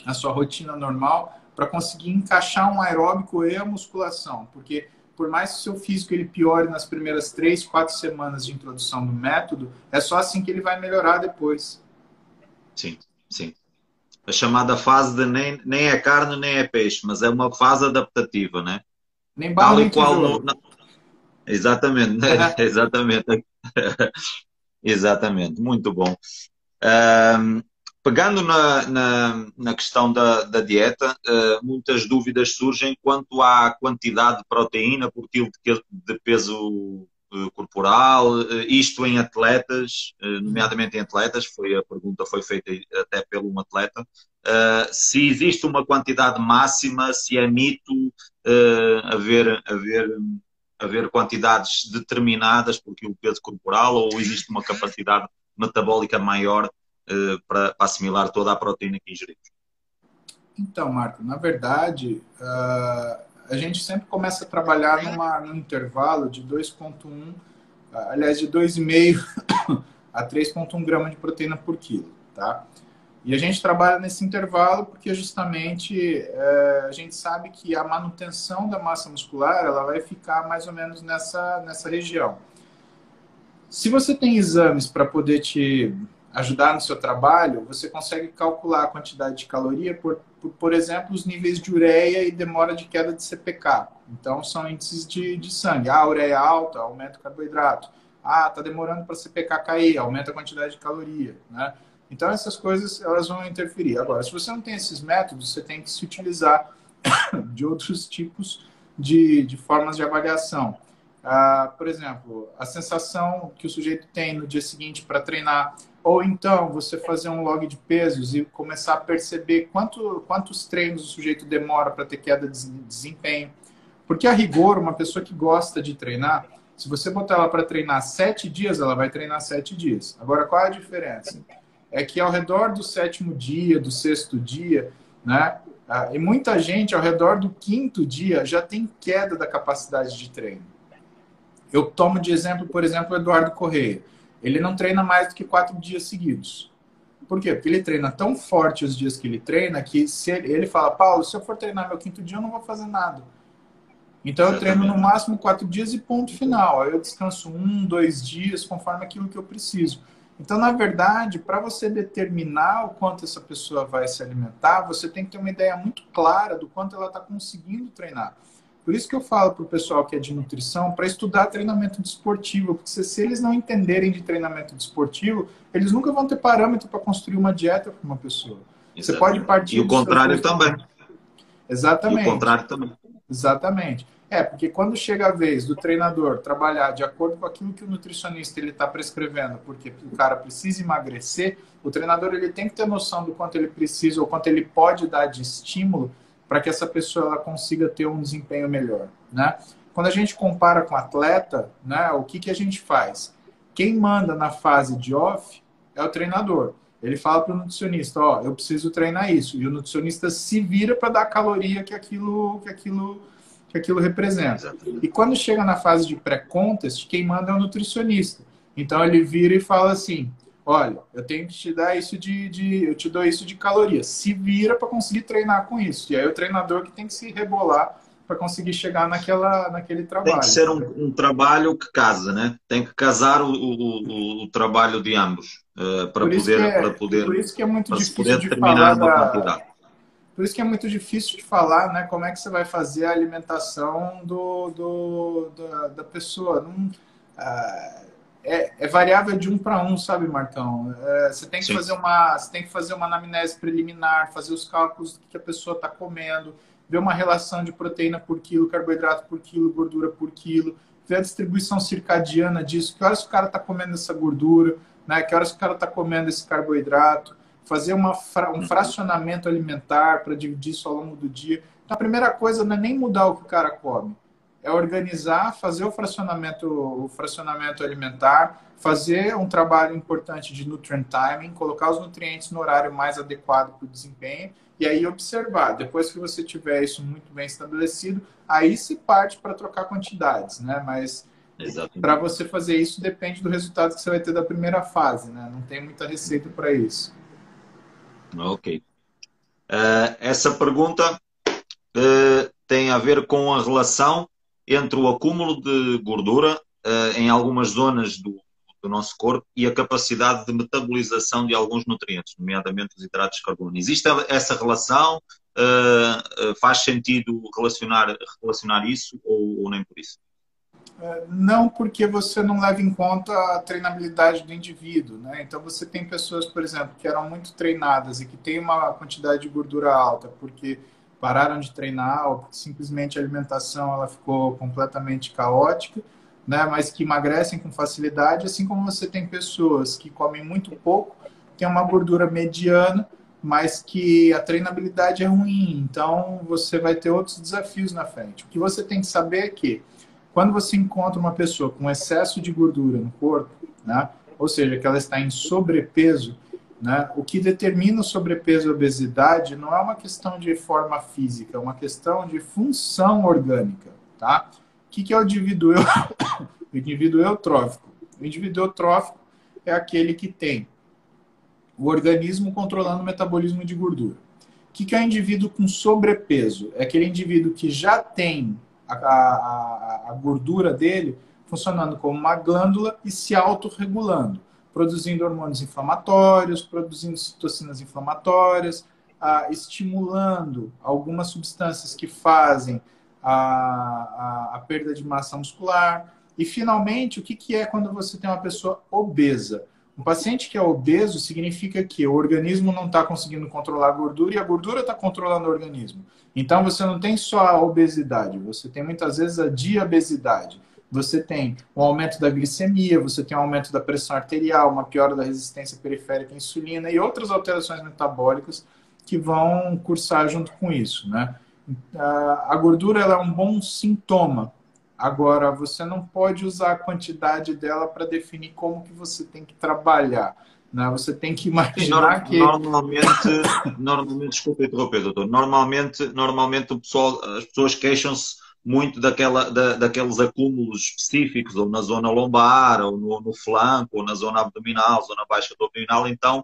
a sua rotina normal para conseguir encaixar um aeróbico e a musculação. Porque por mais que o seu físico ele piore nas primeiras 3, 4 semanas de introdução do método, é só assim que ele vai melhorar depois. Sim, sim. A chamada fase de nem é carne nem é peixe, mas é uma fase adaptativa, né? Nem bala Tal e nem qual tijolo. exatamente, né? Exatamente. Exatamente, muito bom. Um, Pegando na questão da dieta, muitas dúvidas surgem quanto à quantidade de proteína por quilo de peso corporal, isto em atletas, nomeadamente em atletas, a pergunta foi feita até por um atleta, se existe uma quantidade máxima, se é mito haver quantidades determinadas por quilo de peso corporal ou existe uma capacidade metabólica maior para assimilar toda a proteína que ingerimos. Então, Marco, na verdade, a gente sempre começa a trabalhar num intervalo de 2,1, aliás, de 2,5 a 3,1 gramas de proteína por quilo, tá? E a gente trabalha nesse intervalo porque justamente a gente sabe que a manutenção da massa muscular ela vai ficar mais ou menos nessa região. Se você tem exames para poder te ajudar no seu trabalho, você consegue calcular a quantidade de caloria por exemplo, os níveis de ureia e demora de queda de CPK. Então, são índices de sangue. A ureia alta, aumenta o carboidrato. Tá demorando para CPK cair, aumenta a quantidade de caloria, né? Então, essas coisas elas vão interferir. Agora, se você não tem esses métodos, você tem que se utilizar de outros tipos de formas de avaliação. Por exemplo, a sensação que o sujeito tem no dia seguinte para treinar, ou então você fazer um log de pesos e começar a perceber quantos treinos o sujeito demora para ter queda de desempenho. Porque, a rigor, uma pessoa que gosta de treinar, se você botar ela para treinar 7 dias, ela vai treinar 7 dias. Agora, qual é a diferença? É que ao redor do 7º dia, do 6º dia, né, e muita gente ao redor do 5º dia já tem queda da capacidade de treino. Eu tomo de exemplo, por exemplo, o Eduardo Correia. Ele não treina mais do que 4 dias seguidos. Por quê? Porque ele treina tão forte os dias que ele treina que se ele fala, Paulo, se eu for treinar meu quinto dia, eu não vou fazer nada. Então eu treino no Exatamente. máximo 4 dias e ponto final. Aí eu descanso 1, 2 dias, conforme aquilo que eu preciso. Então, na verdade, para você determinar o quanto essa pessoa vai se alimentar, você tem que ter uma ideia muito clara do quanto ela está conseguindo treinar. Por isso que eu falo para o pessoal que é de nutrição para estudar treinamento desportivo, porque se eles não entenderem de treinamento desportivo, eles nunca vão ter parâmetro para construir uma dieta para uma pessoa. Você pode Exatamente. E partir o dos seus contrário dois. também. E o Exatamente. contrário também. Exatamente. É, porque quando chega a vez do treinador trabalhar de acordo com aquilo que o nutricionista ele está prescrevendo, porque o cara precisa emagrecer, o treinador ele tem que ter noção do quanto ele precisa ou quanto ele pode dar de estímulo para que essa pessoa ela consiga ter um desempenho melhor, né? Quando a gente compara com atleta, né, o que a gente faz? Quem manda na fase de off é o treinador. Ele fala para o nutricionista, ó, eu preciso treinar isso. E o nutricionista se vira para dar a caloria que aquilo representa. E Exatamente. quando chega na fase de pré-contest, quem manda é o nutricionista. Então ele vira e fala assim: olha, eu tenho que te dar isso eu te dou isso de calorias. Se vira para conseguir treinar com isso. E aí o treinador que tem que se rebolar para conseguir chegar naquele Tem que trabalho. ser um trabalho que casa, né? Tem que casar o trabalho de ambos Por isso que é muito para se difícil poder de determinar falar uma quantidade. Por isso que é muito difícil de falar, né? Como é que você vai fazer a alimentação da pessoa. Não, ah, é variável de 1 para 1, sabe, Marcão? Sim. Você tem que fazer uma anamnese preliminar, fazer os cálculos do que a pessoa está comendo, ver uma relação de proteína por quilo, carboidrato por quilo, gordura por quilo, ver a distribuição circadiana disso, que horas o cara está comendo essa gordura, né? Que horas o cara está comendo esse carboidrato, fazer um Uhum. fracionamento alimentar para dividir isso ao longo do dia. Então, a primeira coisa não é nem mudar o que o cara come, é organizar, fazer o fracionamento alimentar, fazer um trabalho importante de nutrient timing, colocar os nutrientes no horário mais adequado para o desempenho e aí observar. Depois que você tiver isso muito bem estabelecido, aí se parte para trocar quantidades, né? Mas para Exatamente. você fazer isso depende do resultado que você vai ter da primeira fase, né? Não tem muita receita para isso. Ok. Essa pergunta tem a ver com a relação entre o acúmulo de gordura em algumas zonas do nosso corpo e a capacidade de metabolização de alguns nutrientes, nomeadamente os hidratos de carbono. Existe essa relação? Faz sentido relacionar isso ou nem por isso? Não, porque você não leva em conta a treinabilidade do indivíduo, né? Então você tem pessoas, por exemplo, que eram muito treinadas e que têm uma quantidade de gordura alta porque pararam de treinar ou porque simplesmente a alimentação ela ficou completamente caótica, né? Mas que emagrecem com facilidade, assim como você tem pessoas que comem muito pouco, têm uma gordura mediana, mas que a treinabilidade é ruim. Então você vai ter outros desafios na frente. O que você tem que saber é que quando você encontra uma pessoa com excesso de gordura no corpo, né, ou seja, que ela está em sobrepeso, né, o que determina o sobrepeso e a obesidade não é uma questão de forma física, é uma questão de função orgânica. Tá? O que é o indivíduo, o indivíduo eutrófico? O indivíduo eutrófico é aquele que tem o organismo controlando o metabolismo de gordura. O que é o indivíduo com sobrepeso? É aquele indivíduo que já tem a gordura dele funcionando como uma glândula e se autorregulando, produzindo hormônios inflamatórios, produzindo citocinas inflamatórias, estimulando algumas substâncias que fazem a perda de massa muscular. E, finalmente, o que é quando você tem uma pessoa obesa? Um paciente que é obeso significa que o organismo não está conseguindo controlar a gordura e a gordura está controlando o organismo. Então você não tem só a obesidade, você tem muitas vezes a diabesidade. Você tem um aumento da glicemia, você tem um aumento da pressão arterial, uma piora da resistência periférica à insulina e outras alterações metabólicas que vão cursar junto com isso, né? A gordura ela é um bom sintoma. Agora, você não pode usar a quantidade dela para definir como que você tem que trabalhar, né? Você tem que Sim, imaginar que normalmente, desculpa interromper, doutor, normalmente as pessoas queixam-se muito daqueles acúmulos específicos, ou na zona lombar, ou no flanco, ou na zona abdominal, zona baixa do abdominal. Então,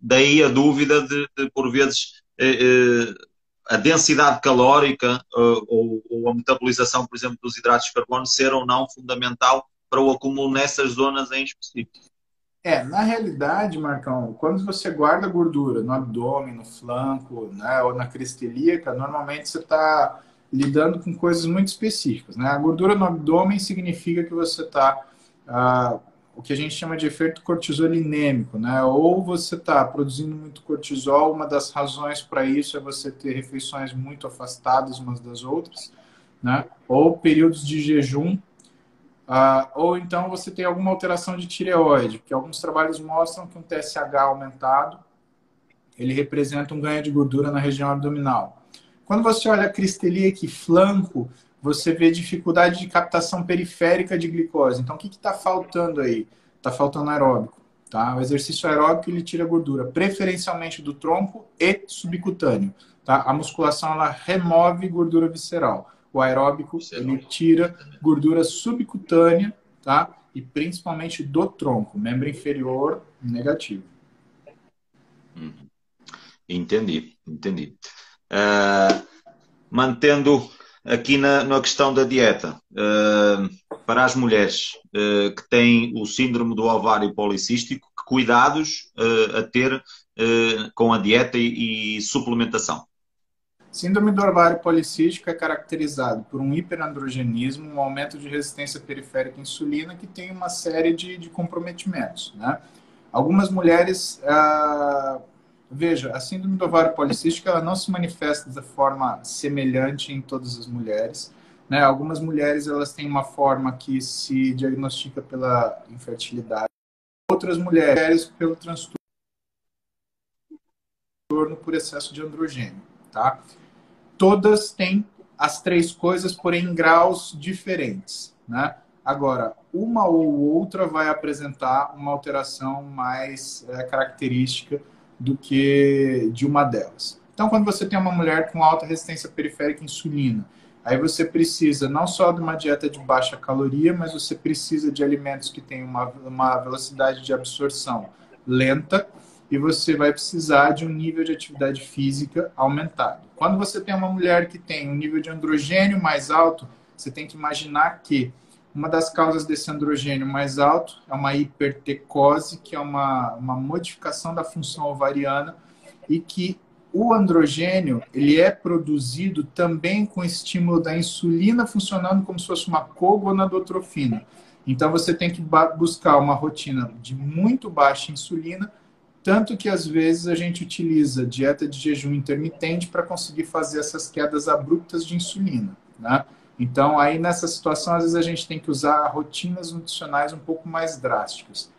daí a dúvida de por vezes, a densidade calórica ou a metabolização, por exemplo, dos hidratos de carbono ser ou não fundamental para o acúmulo nessas zonas em específico. Na realidade, Marcão, quando você guarda gordura no abdômen, no flanco, né, ou na crista ilíaca, normalmente você está lidando com coisas muito específicas, né? A gordura no abdômen significa que você está, o que a gente chama de efeito cortisolinêmico, né? Ou você está produzindo muito cortisol, uma das razões para isso é você ter refeições muito afastadas umas das outras, né? Ou períodos de jejum. Ou então você tem alguma alteração de tireoide, que alguns trabalhos mostram que um TSH aumentado, ele representa um ganho de gordura na região abdominal. Quando você olha a crista ilíaca e flanco, você vê dificuldade de captação periférica de glicose. Então, o que está faltando aí? Está faltando aeróbico. Tá? O exercício aeróbico ele tira gordura, preferencialmente do tronco e subcutâneo. Tá? A musculação ela remove gordura visceral. O aeróbico ele tira gordura subcutânea, tá? E principalmente do tronco, membro inferior negativo. Entendi. Mantendo aqui na questão da dieta, para as mulheres que têm o síndrome do ovário policístico, que cuidados a ter com a dieta e suplementação? Síndrome do ovário policístico é caracterizado por um hiperandrogenismo, um aumento de resistência periférica à insulina, que tem uma série de comprometimentos, né? Algumas mulheres, veja, a síndrome do ovário policístico ela não se manifesta de forma semelhante em todas as mulheres, né? Algumas mulheres elas têm uma forma que se diagnostica pela infertilidade, outras mulheres pelo transtorno por excesso de androgênio, tá? Todas têm as três coisas, porém em graus diferentes, né? Agora, uma ou outra vai apresentar uma alteração mais característica do que de uma delas. Então, quando você tem uma mulher com alta resistência periférica à insulina, aí você precisa não só de uma dieta de baixa caloria, mas você precisa de alimentos que tenham uma velocidade de absorção lenta, e você vai precisar de um nível de atividade física aumentado. Quando você tem uma mulher que tem um nível de androgênio mais alto, você tem que imaginar que uma das causas desse androgênio mais alto é uma hipertecose, que é uma modificação da função ovariana, e que o androgênio ele é produzido também com estímulo da insulina funcionando como se fosse uma cogonadotrofina. Então você tem que buscar uma rotina de muito baixa insulina, tanto que às vezes a gente utiliza dieta de jejum intermitente para conseguir fazer essas quedas abruptas de insulina, né? Então aí nessa situação às vezes a gente tem que usar rotinas nutricionais um pouco mais drásticas.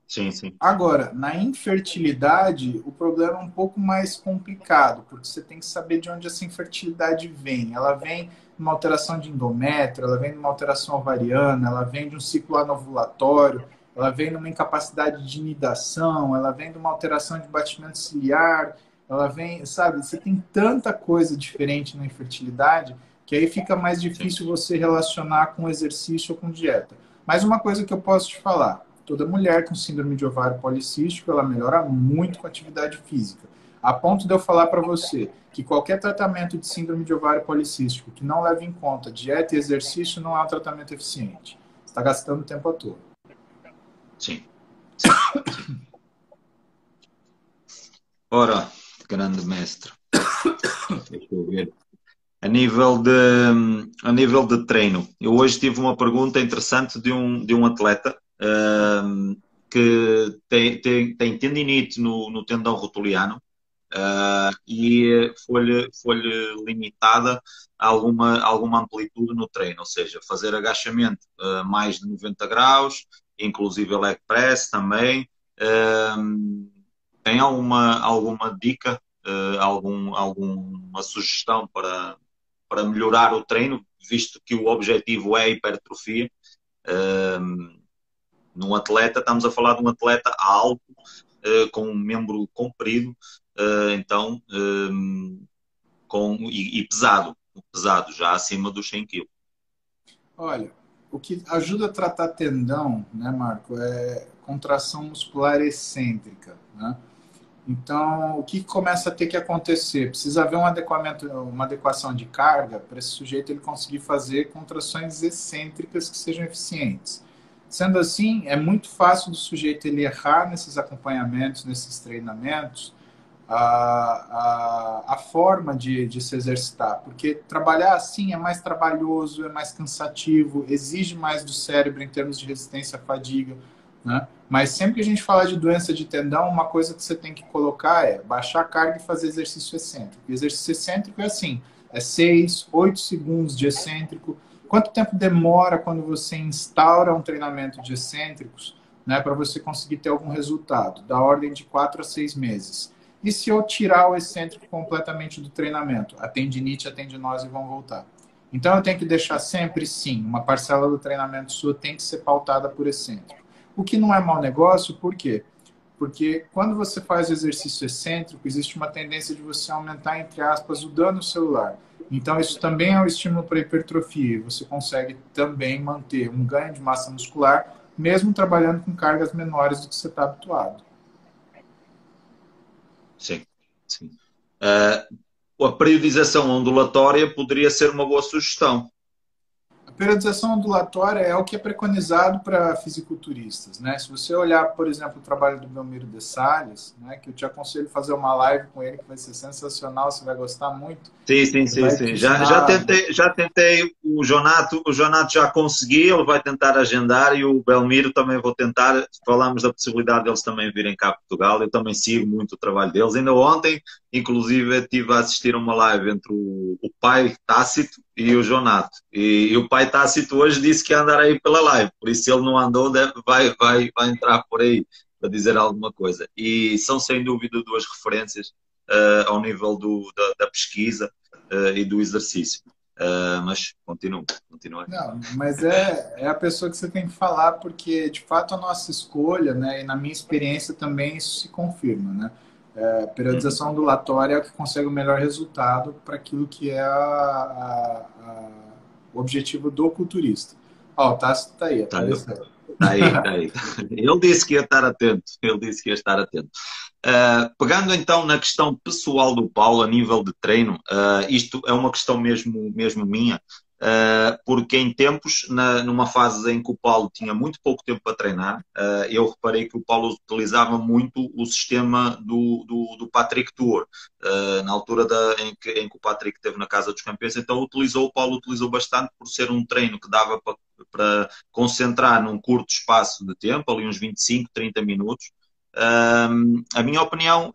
Sim, sim. Agora, na infertilidade, o problema é um pouco mais complicado, porque você tem que saber de onde essa infertilidade vem. Ela vem de uma alteração de endométrio, ela vem de uma alteração ovariana, ela vem de um ciclo anovulatório, ela vem de uma incapacidade de nidação, ela vem de uma alteração de batimento ciliar, ela vem, sabe, você tem tanta coisa diferente na infertilidade que aí fica mais difícil você relacionar com exercício ou com dieta. Mas uma coisa que eu posso te falar, toda mulher com síndrome de ovário policístico, ela melhora muito com atividade física. A ponto de eu falar para você que qualquer tratamento de síndrome de ovário policístico que não leve em conta dieta e exercício não é um tratamento eficiente. Você está gastando tempo à toa. Sim. Ora, grande mestre. Deixa eu ver. A nível de treino, eu hoje tive uma pergunta interessante de um atleta que tem tendinite no tendão rotuliano e foi-lhe limitada alguma amplitude no treino, ou seja, fazer agachamento mais de 90 graus, inclusive leg press também. Tem alguma dica, alguma sugestão para melhorar o treino, visto que o objetivo é a hipertrofia? Num atleta, estamos a falar de um atleta alto, com um membro comprido, então, e pesado. pesado, já acima dos 100 kg. Olha, o que ajuda a tratar tendão, né, Marco, é contração muscular excêntrica, né? Então, o que começa a ter que acontecer? Precisa haver um adequamento, uma adequação de carga para esse sujeito ele conseguir fazer contrações excêntricas que sejam eficientes. Sendo assim, é muito fácil do sujeito ele errar nesses acompanhamentos, nesses treinamentos, a forma de se exercitar, porque trabalhar assim é mais trabalhoso, é mais cansativo, exige mais do cérebro em termos de resistência à fadiga, né? Mas sempre que a gente fala de doença de tendão, uma coisa que você tem que colocar é baixar a carga e fazer exercício excêntrico. E exercício excêntrico é assim, é 6, 8 segundos de excêntrico. Quanto tempo demora quando você instaura um treinamento de excêntricos, né, para você conseguir ter algum resultado? Da ordem de 4 a 6 meses. E se eu tirar o excêntrico completamente do treinamento? A tendinite e a tendinose vão voltar. Então eu tenho que deixar sempre, sim, uma parcela do treinamento sua tem que ser pautada por excêntrico. O que não é mau negócio, por quê? Porque quando você faz o exercício excêntrico, existe uma tendência de você aumentar, entre aspas, o dano celular. Então, isso também é um estímulo para hipertrofia. Você consegue também manter um ganho de massa muscular, mesmo trabalhando com cargas menores do que você está habituado. Sim, sim. A periodização ondulatória poderia ser uma boa sugestão. A periodização ondulatória é o que é preconizado para fisiculturistas, né? Se você olhar, por exemplo, o trabalho do Belmiro de Salles, né, que eu te aconselho fazer uma live com ele, que vai ser sensacional, você vai gostar muito. Sim, sim, Ele sim, vai te sim. ensinar... Já tentei o Jonato já consegui, ele vai tentar agendar e o Belmiro também vou tentar. Falamos da possibilidade deles também virem cá a Portugal, eu também sigo muito o trabalho deles. Ainda ontem, inclusive, estive a assistir a uma live entre o pai Tácito e o Jonato. E o pai Tácito hoje disse que ia andar aí pela live, por isso se ele não andou, vai entrar por aí para dizer alguma coisa. E são sem dúvida duas referências ao nível da pesquisa e do exercício. Mas continua. Não, mas é a pessoa que você tem que falar, porque de fato a nossa escolha, né, e na minha experiência também isso se confirma, né? A periodização ondulatória é o que consegue o melhor resultado para aquilo que é o objetivo do culturista. Ó, o Tássio está aí, Tá, apareceu. tá aí, tá aí. Ele disse que ia estar atento. Pegando então na questão pessoal do Paulo a nível de treino, isto é uma questão mesmo minha, porque em tempos, numa fase em que o Paulo tinha muito pouco tempo para treinar, eu reparei que o Paulo utilizava muito o sistema do Patrick Tour, na altura em que o Patrick esteve na Casa dos Campeões, então o Paulo utilizou bastante por ser um treino que dava para concentrar num curto espaço de tempo, ali uns 25, 30 minutos. A minha opinião,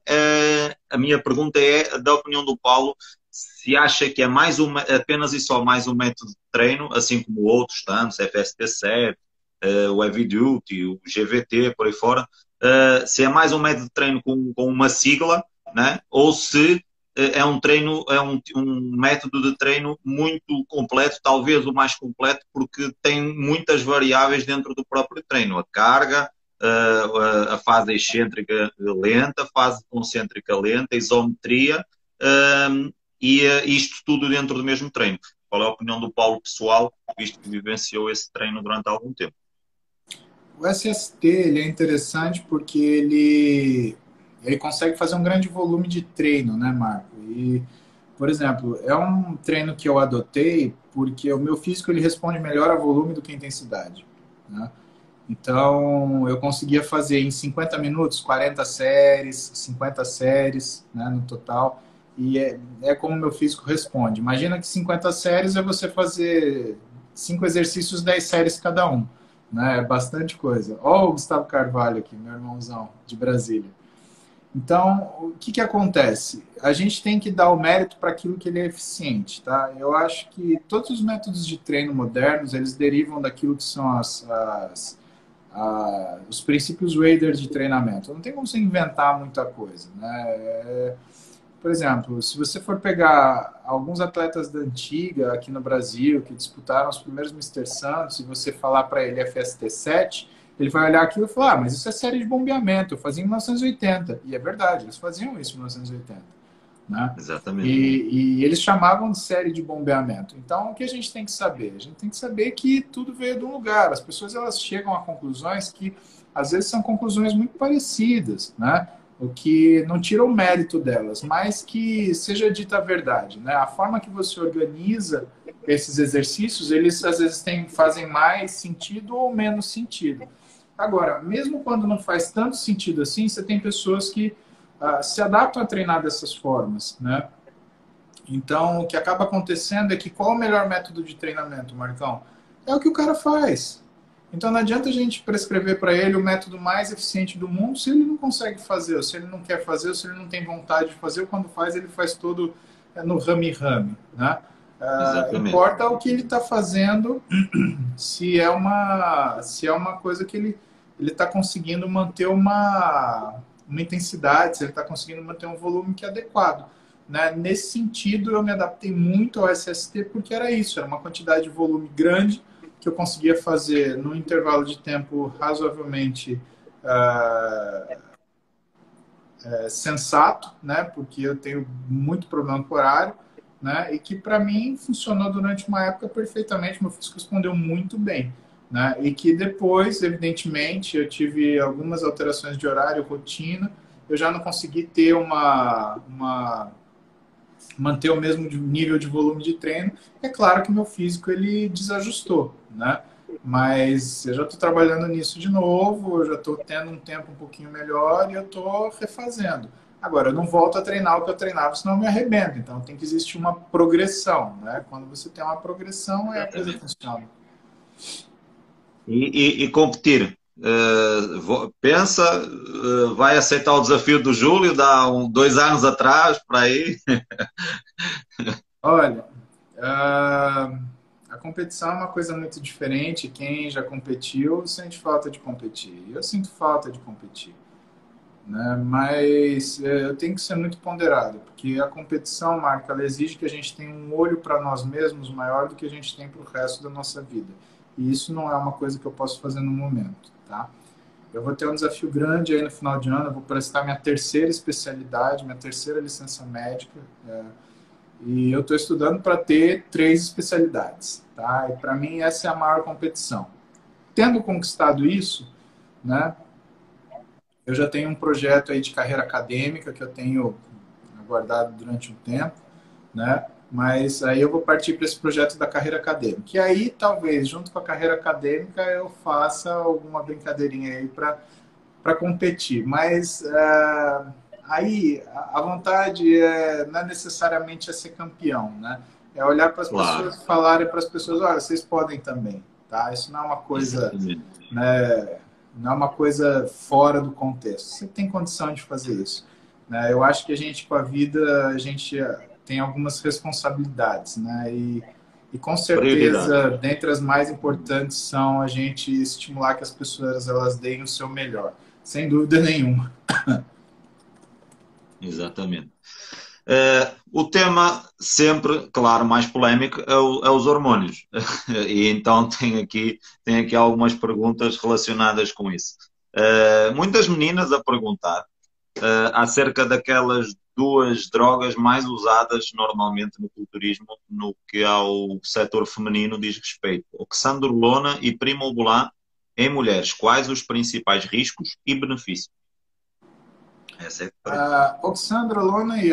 a minha pergunta é da opinião do Paulo, se acha que é apenas e só mais um método de treino, assim como outros tantos, FST7, o Heavy Duty, o GVT, por aí fora, se é mais um método de treino com uma sigla, né? Ou se é um treino, um método de treino muito completo, talvez o mais completo, porque tem muitas variáveis dentro do próprio treino, a carga, a fase excêntrica lenta, a fase concêntrica lenta, a isometria, e isto tudo dentro do mesmo treino. Qual é a opinião do Paulo pessoal, visto que vivenciou esse treino durante algum tempo? O SST ele é interessante porque ele consegue fazer um grande volume de treino, né, Marco? E, por exemplo, é um treino que eu adotei porque o meu físico ele responde melhor a volume do que a intensidade, né? Então, eu conseguia fazer em 50 minutos 40 séries, 50 séries, né, no total. E é como o meu físico responde. Imagina que 50 séries é você fazer 5 exercícios, 10 séries cada um, né? É bastante coisa. Ó o Gustavo Carvalho aqui, meu irmãozão de Brasília. Então, o que acontece? A gente tem que dar o mérito para aquilo que ele é eficiente, tá? Eu acho que todos os métodos de treino modernos, eles derivam daquilo que são os princípios Rader de treinamento. Não tem como você inventar muita coisa, né? Por exemplo, se você for pegar alguns atletas da antiga aqui no Brasil que disputaram os primeiros Mister Santos e você falar para ele FST7, ele vai olhar aquilo e falar, mas isso é série de bombeamento, eu fazia em 1980. E é verdade, eles faziam isso em 1980. né? Exatamente. E eles chamavam de série de bombeamento. Então, o que a gente tem que saber? A gente tem que saber que tudo veio de um lugar. As pessoas elas chegam a conclusões que, às vezes, são conclusões muito parecidas, né? O que não tira o mérito delas, mas que seja dita a verdade, né? A forma que você organiza esses exercícios, eles às vezes fazem mais sentido ou menos sentido. Agora, mesmo quando não faz tanto sentido assim, você tem pessoas que se adaptam a treinar dessas formas, né? Então, o que acaba acontecendo é que qual o melhor método de treinamento, Marcão? É o que o cara faz. Então, não adianta a gente prescrever para ele o método mais eficiente do mundo se ele não consegue fazer, ou se ele não quer fazer, ou se ele não tem vontade de fazer, ou quando faz, ele faz todo no rame-rame, né? Exatamente. Importa o que ele está fazendo, se é uma coisa que ele está conseguindo manter uma intensidade, se ele está conseguindo manter um volume que é adequado. Né? Nesse sentido, eu me adaptei muito ao SST porque era isso, era uma quantidade de volume grande que eu conseguia fazer num intervalo de tempo razoavelmente sensato, né? Porque eu tenho muito problema com horário, né? E que para mim funcionou durante uma época perfeitamente, meu físico respondeu muito bem. Né? E que depois, evidentemente, eu tive algumas alterações de horário, rotina, eu já não consegui ter manter o mesmo nível de volume de treino. É claro que meu físico ele desajustou, né? Mas eu já estou trabalhando nisso de novo, eu já estou tendo um tempo um pouquinho melhor e eu estou refazendo. Agora, eu não volto a treinar o que eu treinava, senão eu me arrebento. Então, tem que existir uma progressão, né? Quando você tem uma progressão, aí a coisa Exatamente. funciona. E competir. Pensa, vai aceitar o desafio do Júlio, de há 2 anos atrás, para aí. Olha, a competição é uma coisa muito diferente. Quem já competiu sente falta de competir. Eu sinto falta de competir. Né? Mas eu tenho que ser muito ponderado, porque a competição, Marco, ela exige que a gente tenha um olho para nós mesmos maior do que a gente tem para o resto da nossa vida. E isso não é uma coisa que eu posso fazer no momento, tá? Eu vou ter um desafio grande aí no final de ano, eu vou prestar minha terceira especialidade, minha terceira licença médica, e eu estou estudando para ter 3 especialidades, tá? E para mim essa é a maior competição. Tendo conquistado isso, né, eu já tenho um projeto aí de carreira acadêmica que eu tenho aguardado durante um tempo, né? Mas aí eu vou partir para esse projeto da carreira acadêmica. E aí, talvez, junto com a carreira acadêmica, eu faça alguma brincadeirinha aí para competir. Mas aí a vontade não é necessariamente ser campeão, né? É olhar para as Claro, pessoas e falarem para as pessoas, olha, vocês podem também, tá? Isso não é uma coisa, exatamente. né, não é uma coisa fora do contexto. Você tem condição de fazer isso. Né? Eu acho que a gente, com a vida, a gente tem algumas responsabilidades, né? E com Prioridades. certeza, dentre as mais importantes são a gente estimular que as pessoas elas deem o seu melhor, sem dúvida nenhuma. Exatamente. O tema sempre, claro, mais polémico é os hormônios. E então tem aqui algumas perguntas relacionadas com isso. Muitas meninas a perguntar acerca daquelas duas drogas mais usadas normalmente no culturismo no que ao setor feminino diz respeito. Oxandrolona e Primobolan em mulheres. Quais os principais riscos e benefícios? Essa é a pergunta. A oxandrolona e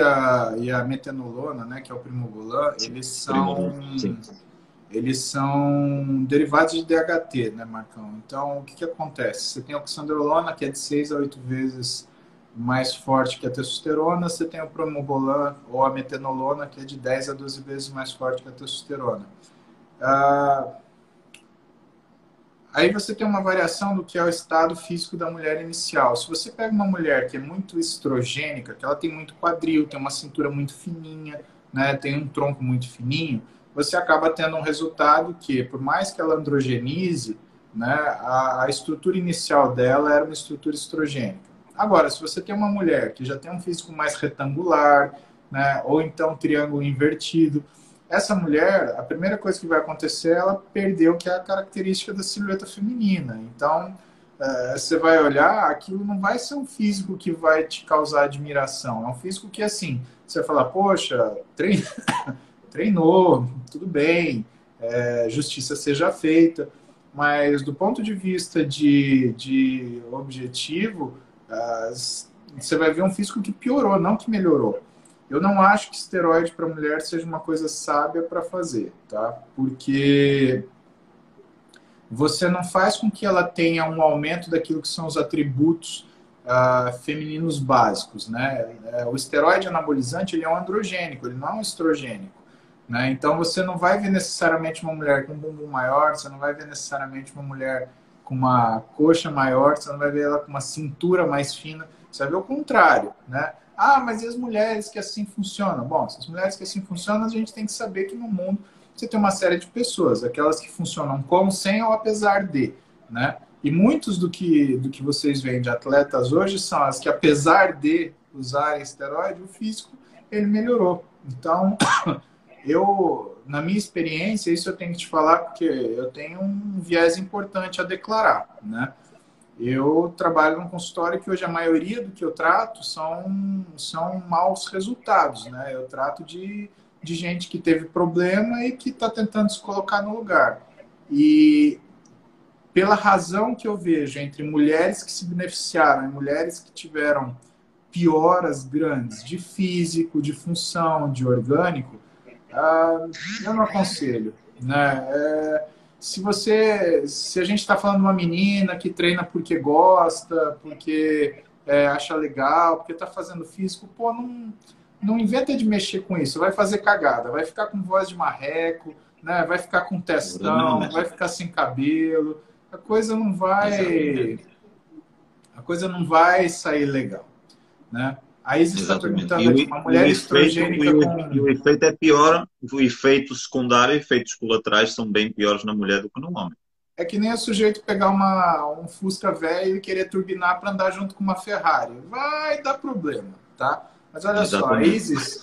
a metenolona, né, que é o primobolan, Sim, Primobolan. Sim. eles são derivados de DHT, né, Marcão? Então, o que, que acontece? Você tem a oxandrolona, que é de 6 a 8 vezes mais forte que a testosterona, você tem o primobolan ou a metenolona, que é de 10 a 12 vezes mais forte que a testosterona. Ah, Aí você tem uma variação do que é o estado físico da mulher inicial. Se você pega uma mulher que é muito estrogênica, que ela tem muito quadril, tem uma cintura muito fininha, né, tem um tronco muito fininho, você acaba tendo um resultado que, por mais que ela androgenize, né, a estrutura inicial dela era uma estrutura estrogênica. Agora, se você tem uma mulher que já tem um físico mais retangular, né, ou então triângulo invertido, essa mulher, a primeira coisa que vai acontecer, ela perdeu que é a característica da silhueta feminina. Então, você vai olhar, aquilo não vai ser um físico que vai te causar admiração. É um físico que, assim, você vai falar, poxa, treinou, tudo bem, justiça seja feita. Mas do ponto de vista de objetivo, você vai ver um físico que piorou, não que melhorou. Eu não acho que esteroide para mulher seja uma coisa sábia para fazer, tá? Porque você não faz com que ela tenha um aumento daquilo que são os atributos femininos básicos, né? O esteroide anabolizante ele é um androgênico, ele não é um estrogênico, né? Então você não vai ver necessariamente uma mulher com um bumbum maior, você não vai ver necessariamente uma mulher com uma coxa maior, você não vai ver ela com uma cintura mais fina, você vai ver o contrário, né? Ah, mas e as mulheres que assim funcionam? Bom, se as mulheres que assim funcionam, a gente tem que saber que no mundo você tem uma série de pessoas, aquelas que funcionam com, sem ou apesar de, né? E muitos do que vocês veem de atletas hoje são as que, apesar de usarem esteroide, o físico ele melhorou. Então, na minha experiência, isso eu tenho que te falar porque eu tenho um viés importante a declarar, né? Eu trabalho num consultório que hoje a maioria do que eu trato são maus resultados, né? Eu trato de gente que teve problema e que está tentando se colocar no lugar. E pela razão que eu vejo entre mulheres que se beneficiaram e mulheres que tiveram pioras grandes de físico, de função, de orgânico, eu não aconselho, né? Se a gente está falando de uma menina que treina porque gosta, porque acha legal, porque está fazendo físico, pô, não inventa de mexer com isso. Vai fazer cagada, vai ficar com voz de marreco, né? Vai ficar com testão, vai ficar sem cabelo. A coisa não vai, Exatamente. a coisa não vai sair legal, né? A Isis está Exatamente. perguntando aqui, uma mulher estrogênica E com. o efeito é pior, o efeito secundário, efeitos colaterais são bem piores na mulher do que no homem. É que nem o sujeito pegar um Fusca velho e querer turbinar para andar junto com uma Ferrari. Vai dar problema, tá? Mas olha só, Exatamente.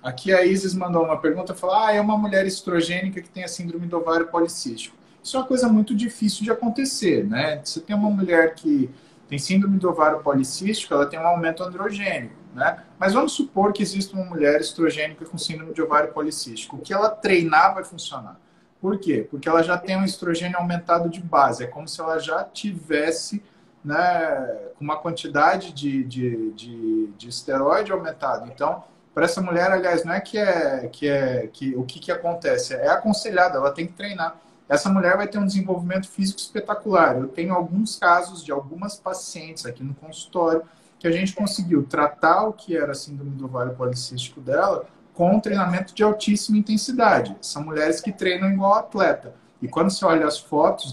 aqui a Isis mandou uma pergunta, falou, é uma mulher estrogênica que tem a síndrome do ovário policístico. Isso é uma coisa muito difícil de acontecer, né? Você tem uma mulher que tem síndrome do ovário policístico, ela tem um aumento androgênico, né? Mas vamos supor que existe uma mulher estrogênica com síndrome de ovário policístico. O que ela treinar vai funcionar. Por quê? Porque ela já tem um estrogênio aumentado de base. É como se ela já tivesse, né, com uma quantidade de esteroide aumentado. Então, para essa mulher, aliás, não é que o que acontece? É aconselhado, ela tem que treinar. Essa mulher vai ter um desenvolvimento físico espetacular. Eu tenho alguns casos de algumas pacientes aqui no consultório que a gente conseguiu tratar o que era a síndrome do ovário policístico dela com um treinamento de altíssima intensidade. São mulheres que treinam igual atleta. E quando você olha as fotos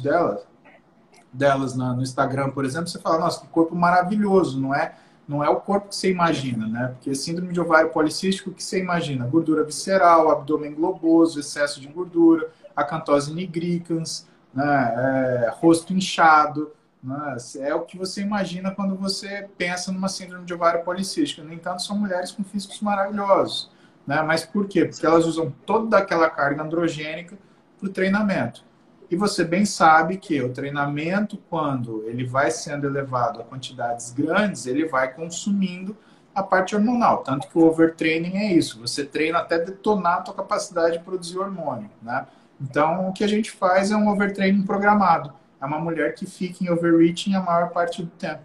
delas no Instagram, por exemplo, você fala, nossa, que corpo maravilhoso, não é o corpo que você imagina, né? Porque síndrome de ovário policístico, o que você imagina? Gordura visceral, abdômen globoso, excesso de gordura, acantose nigricans, né? Rosto inchado, né? É o que você imagina quando você pensa numa síndrome de ovário policístico. No entanto, são mulheres com físicos maravilhosos, né? Mas por quê? Porque elas usam toda aquela carga androgênica para o treinamento. E você bem sabe que o treinamento, quando ele vai sendo elevado a quantidades grandes, ele vai consumindo a parte hormonal. Tanto que o overtraining é isso. Você treina até detonar a tua capacidade de produzir hormônio, né? Então, o que a gente faz é um overtraining programado. É uma mulher que fica em overreaching a maior parte do tempo.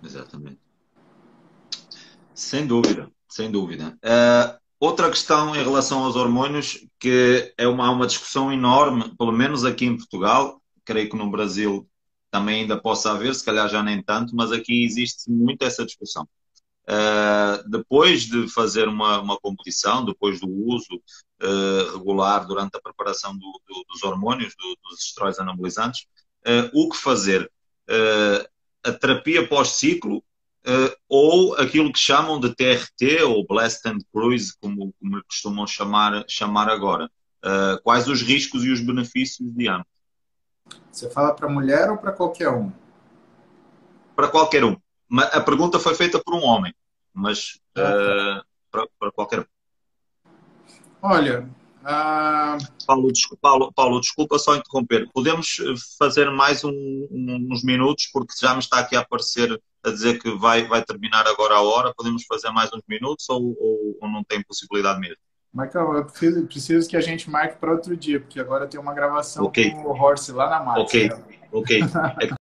Exatamente. Sem dúvida, sem dúvida. Outra questão em relação aos hormônios, que há uma discussão enorme, pelo menos aqui em Portugal, creio que no Brasil também ainda possa haver, se calhar já nem tanto, mas aqui existe muito essa discussão. Depois de fazer uma competição, depois do uso regular durante a preparação dos hormônios, dos esteroides anabolizantes, o que fazer? A terapia pós-ciclo ou aquilo que chamam de TRT ou Blast and Cruise, como lhe costumam chamar agora. Quais os riscos e os benefícios de ambos? Você fala para mulher ou para qualquer um? Para qualquer um. A pergunta foi feita por um homem, mas Ah, tá. para qualquer um. Olha, Ah, Paulo, desculpa só interromper. Podemos fazer mais uns minutos, porque já me está aqui a aparecer a dizer que vai terminar agora a hora. Podemos fazer mais uns minutos ou não tem possibilidade mesmo? Marcão, eu preciso que a gente marque para outro dia, porque agora tem uma gravação Ok, com o Horse lá na ok, Max, né? ok. É que